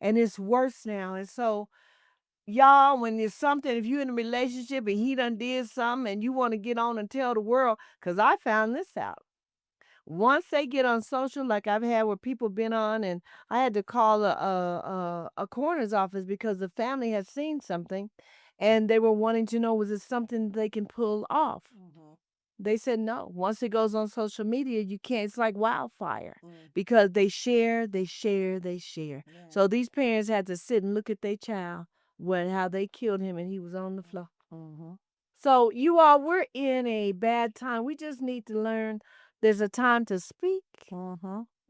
And it's worse now. And so, y'all, when there's something, if you're in a relationship and he done did something and you want to get on and tell the world, because I found this out. Once they get on social, like I've had where people been on, and I had to call a coroner's office because the family had seen something, and they were wanting to know, was it something they can pull off? They said no. Once it goes on social media, you can't. It's like wildfire because they share, they share, they share. Yeah. So these parents had to sit and look at their child how they killed him and he was on the floor. So you all, we're in a bad time. We just need to learn there's a time to speak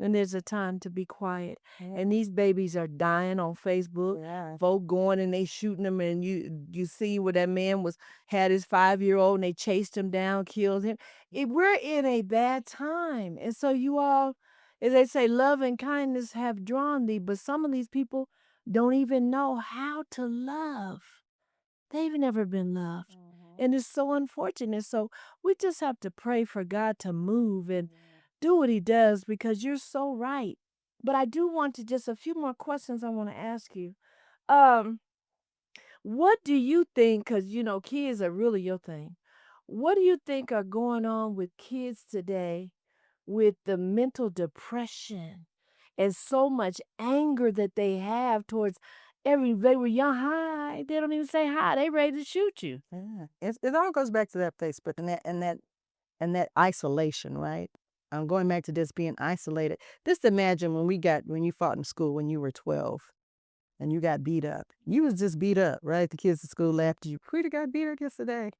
and there's a time to be quiet. Yeah. And these babies are dying on Facebook. Yeah. Folk going and they shooting them, and you see where that man had his 5-year-old and they chased him down, killed him. We're in a bad time. And so you all, as they say, love and kindness have drawn thee, but some of these people don't even know how to love. They've never been loved. And it's so unfortunate. So we just have to pray for God to move and do what he does because you're so right. But I do want to just a few more questions I want to ask you. Um, what do you think? Because you know, kids are really your thing. What do you think are going on with kids today with the mental depression and so much anger that they have towards every they were young? Hi, they don't even say hi. They ready to shoot you. Yeah. It all goes back to that Facebook and that isolation, right? I'm going back to just being isolated. Just imagine when you fought in school when you were 12 and you got beat up. You was just beat up, right? The kids at school laughed at you. Quita got beat up yesterday.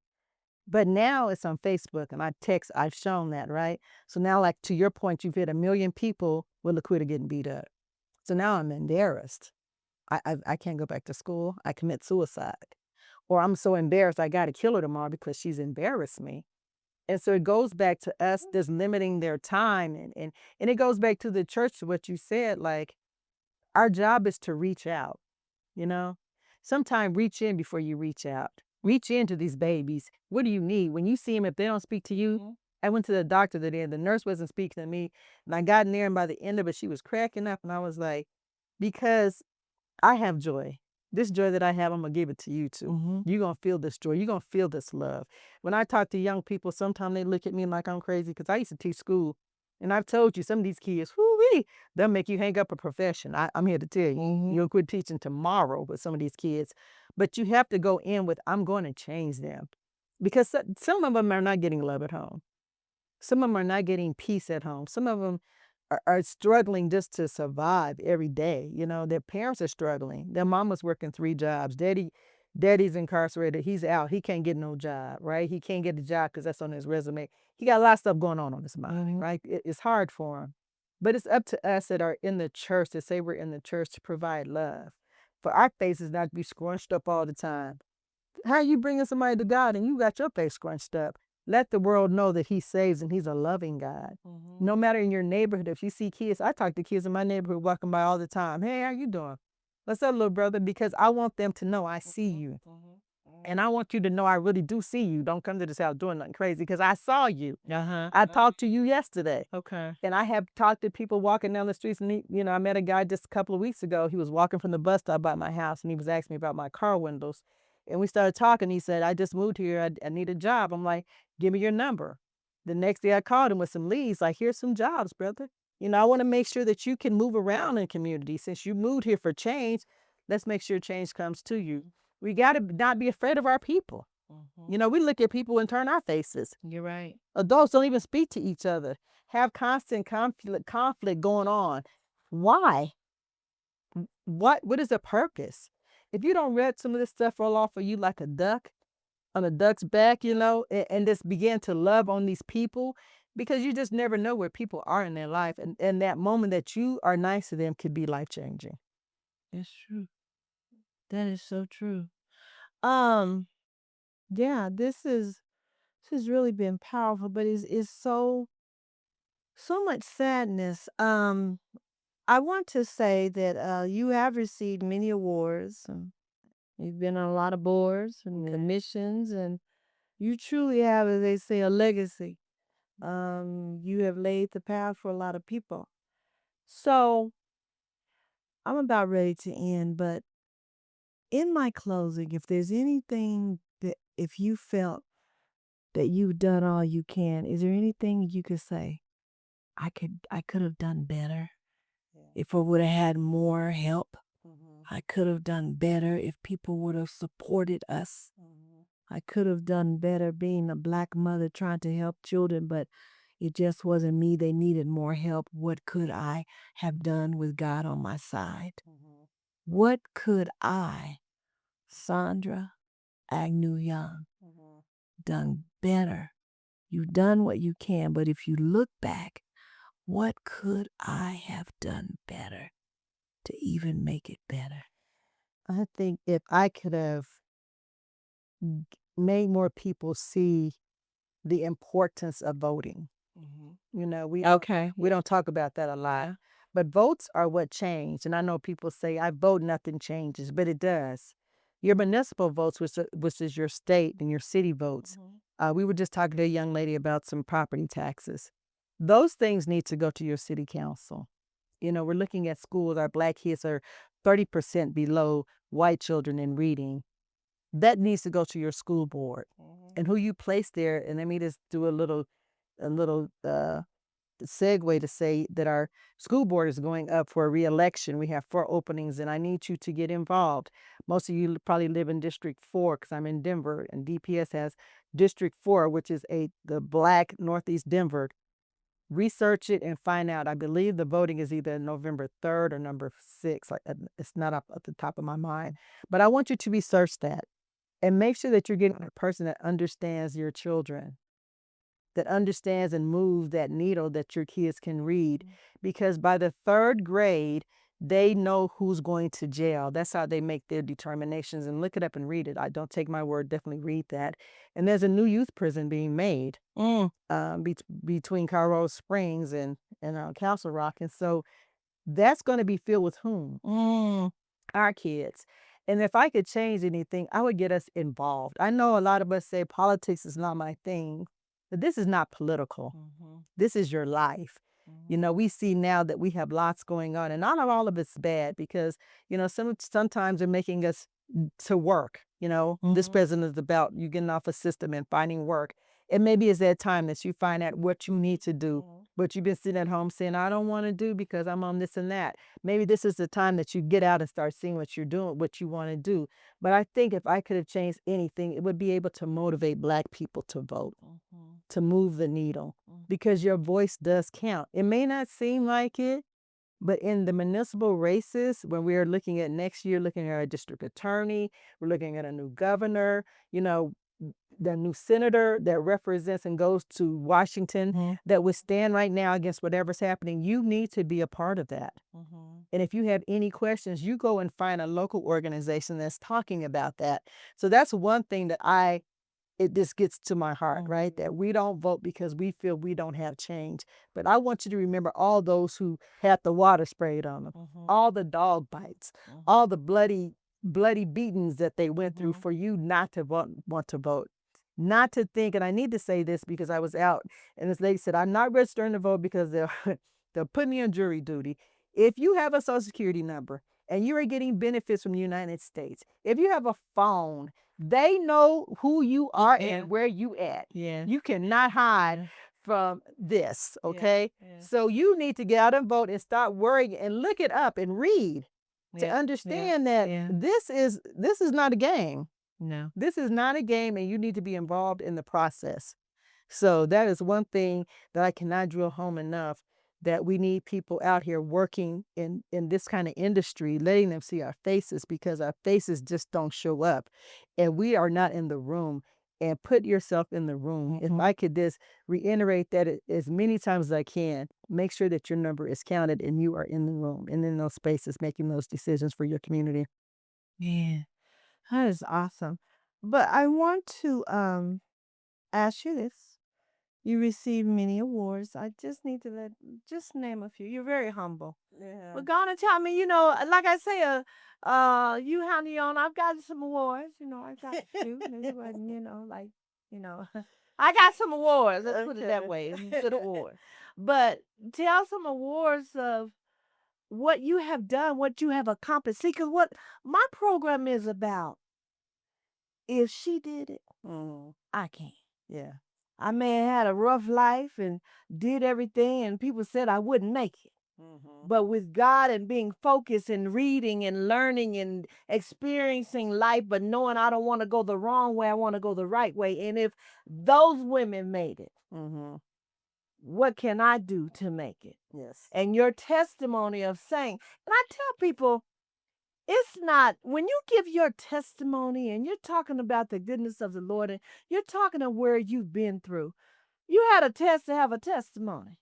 But now it's on Facebook and I've shown that, right? So now, like to your point, you've hit 1 million people with Lequita getting beat up. So now I'm embarrassed. I can't go back to school. I commit suicide. Or I'm so embarrassed I got to kill her tomorrow because she's embarrassed me. And so it goes back to us just limiting their time and it goes back to the church to what you said, like our job is to reach out, you know? Sometimes reach in before you reach out. Reach into these babies. What do you need? When you see them, if they don't speak to you, I went to the doctor today and the nurse wasn't speaking to me. And I got in there and by the end of it, she was cracking up and I was like, because I have joy. This joy that I have, I'm gonna give it to you too. You're gonna feel this joy. You're gonna feel this love. When I talk to young people, sometimes they look at me like I'm crazy because I used to teach school. And I've told you, some of these kids, whoo they'll make you hang up a profession. I'm here to tell you, you'll quit teaching tomorrow with some of these kids. But you have to go in with, I'm going to change them. Because some of them are not getting love at home. Some of them are not getting peace at home. Some of them are struggling just to survive every day. You know, their parents are struggling. Their mama's working 3 jobs. Daddy's incarcerated. He's out. He can't get no job, right? He can't get a job because that's on his resume. He got a lot of stuff going on his mind, right? It's hard for him. But it's up to us that are in the church to say we're in the church to provide love. For our faces not to be scrunched up all the time. How are you bringing somebody to God and you got your face scrunched up? Let the world know that he saves and he's a loving God. No matter in your neighborhood, if you see kids, I talk to kids in my neighborhood walking by all the time. Hey, how you doing? What's up, little brother? Because I want them to know I see you. And I want you to know I really do see you. Don't come to this house doing nothing crazy because I saw you. I talked to you yesterday. Okay. And I have talked to people walking down the streets. And I met a guy just a couple of weeks ago. He was walking from the bus stop by my house and he was asking me about my car windows. And we started talking. He said, I just moved here. I need a job. I'm like, give me your number. The next day I called him with some leads. Like, here's some jobs, brother. I want to make sure that you can move around in community. Since you moved here for change, let's make sure change comes to you. We got to not be afraid of our people. We look at people and turn our faces. You're right. Adults don't even speak to each other. Have constant conflict going on. Why? What is the purpose? If you don't let some of this stuff roll off of you like a duck on a duck's back, and just begin to love on these people, because you just never know where people are in their life. And that moment that you are nice to them could be life changing. It's true. That is so true. Um, yeah, this has really been powerful, but it's so much sadness. I want to say that you have received many awards. You've been on a lot of boards and commissions, and you truly have, as they say, a legacy. You have laid the path for a lot of people. So I'm about ready to end, but in my closing, if there's anything that if you felt that you've done all you can, is there anything you could say? I could have done better. If I would have had more help, I could have done better if people would have supported us. I could have done better being a black mother trying to help children, but it just wasn't me. They needed more help. What could I have done with God on my side? What could I, Sandra Agnew Young, done better? You've done what you can, but if you look back, what could I have done better to even make it better? I think if I could have made more people see the importance of voting. Okay. We don't talk about that a lot. But votes are what change. And I know people say, I vote, nothing changes, but it does. Your municipal votes, which is your state and your city votes. We were just talking to a young lady about some property taxes. Those things need to go to your city council. We're looking at schools, our black kids are 30% below white children in reading. That needs to go to your school board. And who you place there, and let me just do a little segue to say that our school board is going up for a re-election. We have 4 openings, and I need you to get involved. Most of you probably live in District 4 because I'm in Denver, and DPS has District 4, which is the black Northeast Denver. Research it and find out. I believe the voting is either November 3rd or November 6th. It's not up at the top of my mind. But I want you to research that and make sure that you're getting a person that understands your children, that understands and moves that needle that your kids can read. Because by the 3rd grade, they know who's going to jail. That's how they make their determinations. And look it up and read it. I don't take my word, definitely read that. And there's a new youth prison being made between Colorado Springs and Castle Rock. And so that's going to be filled with whom? Our kids. And if I could change anything, I would get us involved. I know a lot of us say politics is not my thing, but this is not political. This is your life. We see now that we have lots going on, and not all of it's bad because, sometimes they're making us to work. This president is about you getting off a system and finding work. And maybe it's that time that you find out what you need to do, but you've been sitting at home saying, I don't want to do because I'm on this and that. Maybe this is the time that you get out and start seeing what you're doing, what you want to do. But I think if I could have changed anything, it would be able to motivate Black people to vote, to move the needle, because your voice does count. It may not seem like it, but in the municipal races, when we're looking at next year, looking at a district attorney, we're looking at a new governor, the new senator that represents and goes to Washington that would stand right now against whatever's happening, you need to be a part of that. And if you have any questions, you go and find a local organization that's talking about that. So that's one thing that it just gets to my heart, right? That we don't vote because we feel we don't have change. But I want you to remember all those who had the water sprayed on them, all the dog bites, all the bloody beatings that they went through for you not to want to vote. Not to think, and I need to say this because I was out and this lady said, I'm not registering to vote because they'll put me on jury duty. If you have a Social Security number and you are getting benefits from the United States, if you have a phone, they know who you are and where you at. You cannot hide from this, okay? So you need to get out and vote and start worrying and look it up and read to understand that this is not a game. No. This is not a game, and you need to be involved in the process. So that is one thing that I cannot drill home enough, that we need people out here working in this kind of industry, letting them see our faces, because our faces just don't show up and we are not in the room. And put yourself in the room. If I could just reiterate that as many times as I can, make sure that your number is counted and you are in the room and in those spaces making those decisions for your community. Yeah, that is awesome. But I want to ask you this. You received many awards. I just need to just name a few. You're very humble. Yeah. But go on and tell me, like I say, you honey on, I've got some awards, I've got a few. This wasn't, you know, I got some awards. Let's put it that way. Some good awards. But tell some awards of what you have done, what you have accomplished. See, because what my program is about, if she did it, I can. Yeah. I may have had a rough life and did everything, and people said I wouldn't make it. But with God and being focused and reading and learning and experiencing life, but knowing I don't want to go the wrong way, I want to go the right way. And if those women made it, what can I do to make it? Yes. And your testimony of saying, and I tell people, it's not, when you give your testimony and you're talking about the goodness of the Lord and you're talking of where you've been through, you had a test to have a testimony.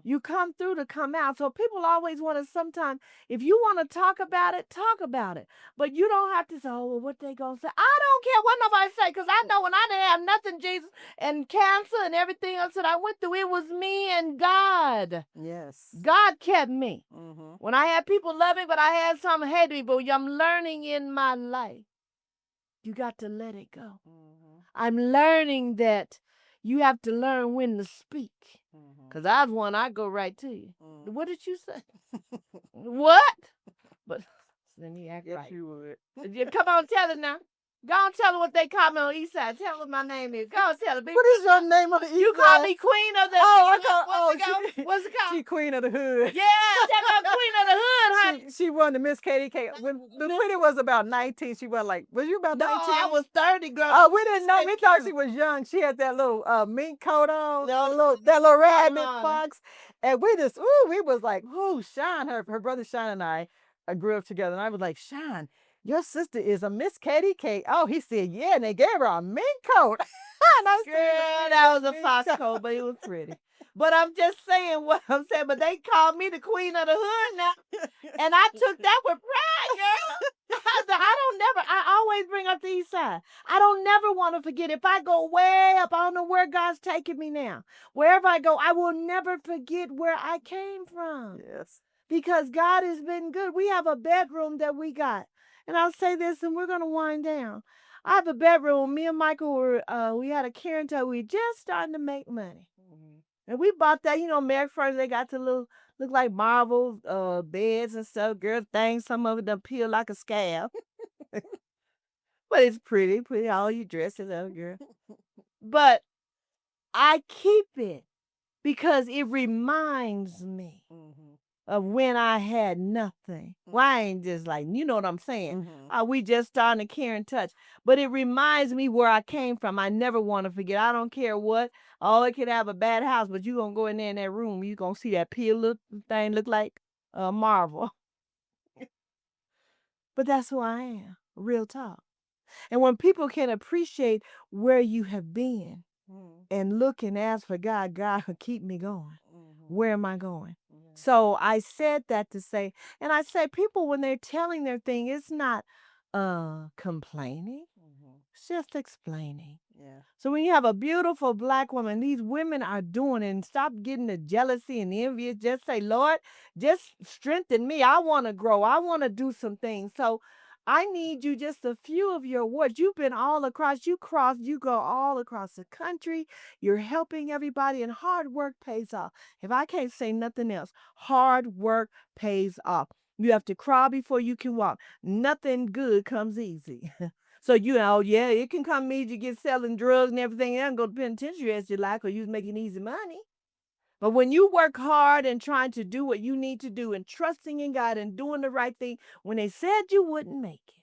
You come through to come out. So people always want to, sometimes, if you want to talk about it, talk about it. But you don't have to say, oh, well, what they going to say? I don't care what nobody say, because I know when I didn't have nothing, Jesus, and cancer and everything else that I went through, it was me and God. Yes. God kept me. When I had people love me, but I had some hate me, but I'm learning in my life, you got to let it go. I'm learning that you have to learn when to speak. Mhm. Cause I was one, I go right to you. Mm. What did you say? What? But then you act Yes, right. you would. Yeah, come on, tell it now. Go on, tell her what they call me on the east side. Tell her what my name is. Go on, tell her. Be What is real. your name on the You east call side? me queen of the Oh, I call. what's Oh, it called? she What's it called? she queen of the hood. Yeah, tell her I'm queen of the hood, honey. She won the Miss Katie K. When the Queen was about 19, she was like, was you about No, I 19? was 30, girl. Oh, we didn't know. We thought she was young. She had that little mink coat on, that little rabbit honey. fox, and we just, ooh, we was like, ooh, Sean, her brother Sean and I grew up together, and I was like, Sean, your sister is a Miss Katie K. Oh, he said, yeah, and they gave her a mink coat. And I Girl, said, that was a mink fox coat. coat, but it was pretty. But I'm just saying what I'm saying. But they called me the queen of the hood now. And I took that with pride, girl. I don't never, I always bring up the east side. I don't never want to forget. If I go way up, I don't know where God's taking me now. Wherever I go, I will never forget where I came from. Yes. Because God has been good. We have a bedroom that we got. And I'll say this and we're going to wind down. I have a bedroom. Me and Michael were, we had a Karen we just starting to make money. Mhm. And we bought that, America First, they got the little, look like marble beds and stuff, girl things. Some of it done peel like a scab. But it's pretty, pretty. All you dresses up, girl. But I keep it because it reminds me Mhm. of when I had nothing. Well, I ain't just like, you know what I'm saying? Mhm. We just starting to care and touch. But it reminds me where I came from. I never want to forget. I don't care what. Oh, it could have a bad house, but you going to go in there in that room. You going to see that peel look thing look like marble. But that's who I am. Real talk. And when people can appreciate where you have been Mhm. and look and ask for God, God will keep me going. Mhm. Where am I going? Yeah. So I said that to say, and I say people when they're telling their thing, it's not complaining, Mhm. it's just explaining. Yeah. So when you have a beautiful black woman, these women are doing it, and stop getting the jealousy and envy. Just say, Lord, just strengthen me. I want to grow. I want to do some things. So I need you just a few of your words. You've been all across, you go all across the country. You're helping everybody, and hard work pays off. If I can't say nothing else, hard work pays off. You have to crawl before you can walk. Nothing good comes easy. So yeah, it can come easy. You get selling drugs and everything, and go to penitentiary as you like, or you was making easy money. But when you work hard and trying to do what you need to do and trusting in God and doing the right thing, when they said you wouldn't make it,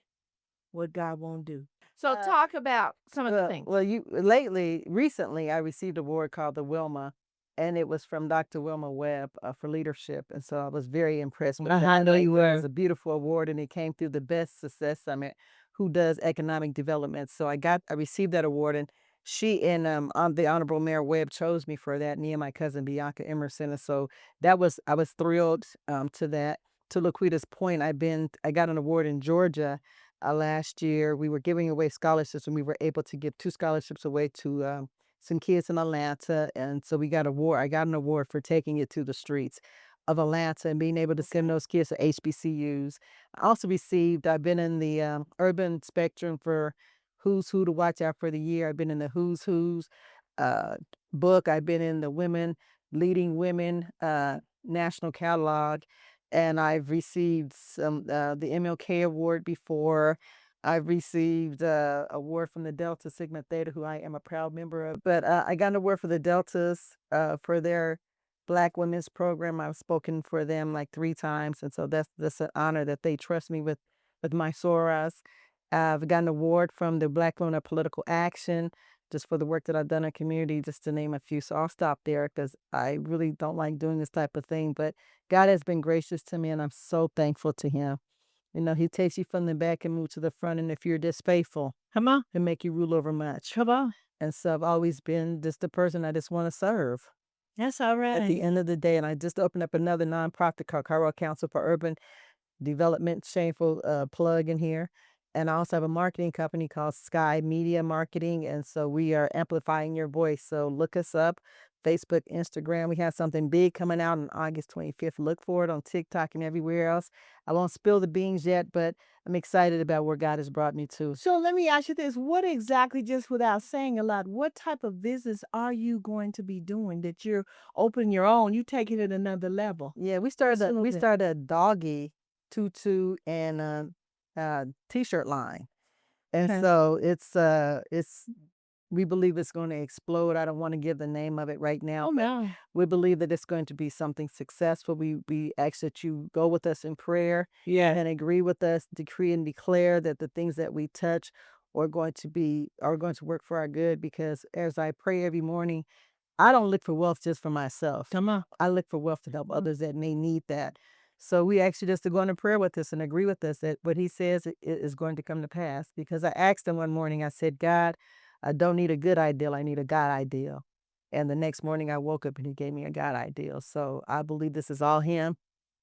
what God won't do. So Uh, talk about some of the things. you recently, I received an award called the Wilma, and it was from Dr. Wilma Webb for leadership, and so I was very impressed with that. I know you It was were. a beautiful award, and it came through the Best Success Summit, who does economic development. So I received that award, and she and the Honorable Mayor Webb chose me for that. Me and my cousin Bianca Emerson, and so I was thrilled to that. To Laquita's point, I got an award in Georgia last year. We were giving away scholarships, and we were able to give 2 scholarships away to some kids in Atlanta. And so I got an award for taking it to the streets of Atlanta and being able to send those kids to HBCUs. I've been in the urban spectrum for Who's Who to Watch Out for the Year. I've been in the Who's uh, book. I've been in the Leading Women National Catalog, and I've received the MLK Award before. I've received award from the Delta Sigma Theta, who I am a proud member of. But I got an award for the Deltas for their Black Women's Program. I've spoken for them like 3 times, and so that's an honor that they trust me with my Soras. I've gotten an award from the Black Women of Political Action just for the work that I've done in community, just to name a few. So I'll stop there because I really don't like doing this type of thing. But God has been gracious to me, and I'm so thankful to Him. He takes you from the back and move to the front. And if you're just faithful, Come on. He'll make you rule over much. Come on. And so I've always been just the person I just want to serve That's all at the right. end of the day. And I just opened up another nonprofit called Cairo Council for Urban Development. Shameful plug in here. And I also have a marketing company called Sky Media Marketing. And so we are amplifying your voice. So look us up. Facebook, Instagram. We have something big coming out on August 25th. Look for it on TikTok and everywhere else. I won't spill the beans yet, but I'm excited about where God has brought me to. So let me ask you this. What exactly, just without saying a lot, what type of business are you going to be doing that you're opening your own? You taking it another level. Yeah, Just a little we bit. started a doggy tutu and t-shirt line. And Okay. so it's we believe it's going to explode. I don't want to give the name of it right now, Oh but no. we believe that it's going to be something successful. We ask that you go with us in prayer Yeah. and agree with us, decree and declare that the things that we touch are going to work for our good, because as I pray every morning, I don't look for wealth just for myself. Come on. I look for wealth to help Come on. others that may need that. So we ask you just to go into prayer with us and agree with us that what he says is going to come to pass. Because I asked him one morning, I said, God, I don't need a good ideal, I need a God ideal. And the next morning I woke up and he gave me a God ideal. So I believe this is all him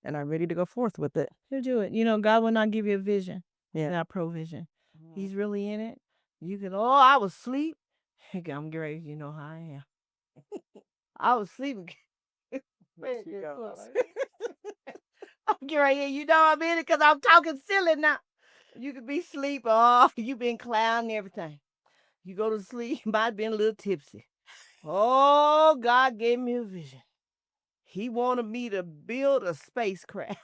and I'm ready to go forth with it. He'll do it. You know, God will not give you a vision Yeah. without provision. Mhm. He's really in it. You can, oh, I was asleep. I'm great. You know how I am. I was sleeping. Man, She just goes. close. I'm great. You know I'm in it because I'm talking silly now. You could be asleep. Oh, you been clowning and everything. You go to sleep. Might have been a little tipsy. Oh, God gave me a vision. He wanted me to build a spacecraft.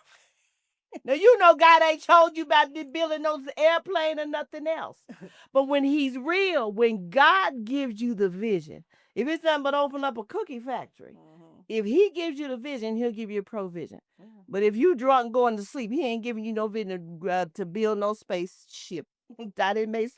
Now you know God ain't told you about building those airplane or nothing else. But when he's real, when God gives you the vision, if it's nothing but open up a cookie factory, Mhm. if he gives you the vision, he'll give you a provision. Yeah. But if you drunk going to sleep, he ain't giving you no vision to build no spaceship. I didn't make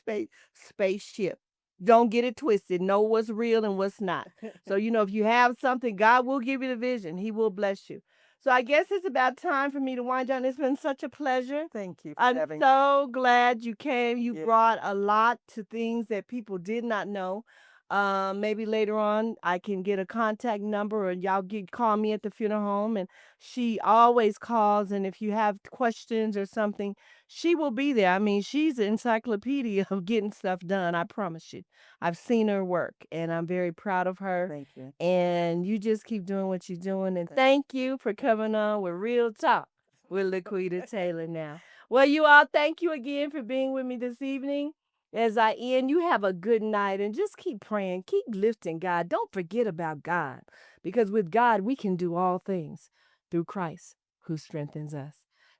spaceship. Don't get it twisted. Know what's real and what's not. So you know, if you have something, God will give you the vision. He will bless you. So I guess it's about time for me to wind down. It's been such a pleasure. Thank you for I'm having. so glad you came. You Yeah. brought a lot to things that people did not know. Maybe later on I can get a contact number or y'all call me at the funeral home, and she always calls, and if you have questions or something, she will be there. I mean, she's an encyclopedia of getting stuff done, I promise you. I've seen her work and I'm very proud of her. Thank you. And you just keep doing what you're doing. And thank you for coming on with Real Talk with Lequita Taylor now. Well, you all, thank you again for being with me this evening. As I end, you have a good night and just keep praying, keep lifting God. Don't forget about God, because with God, we can do all things through Christ who strengthens us.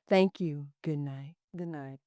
Thank you. Good night. Good night.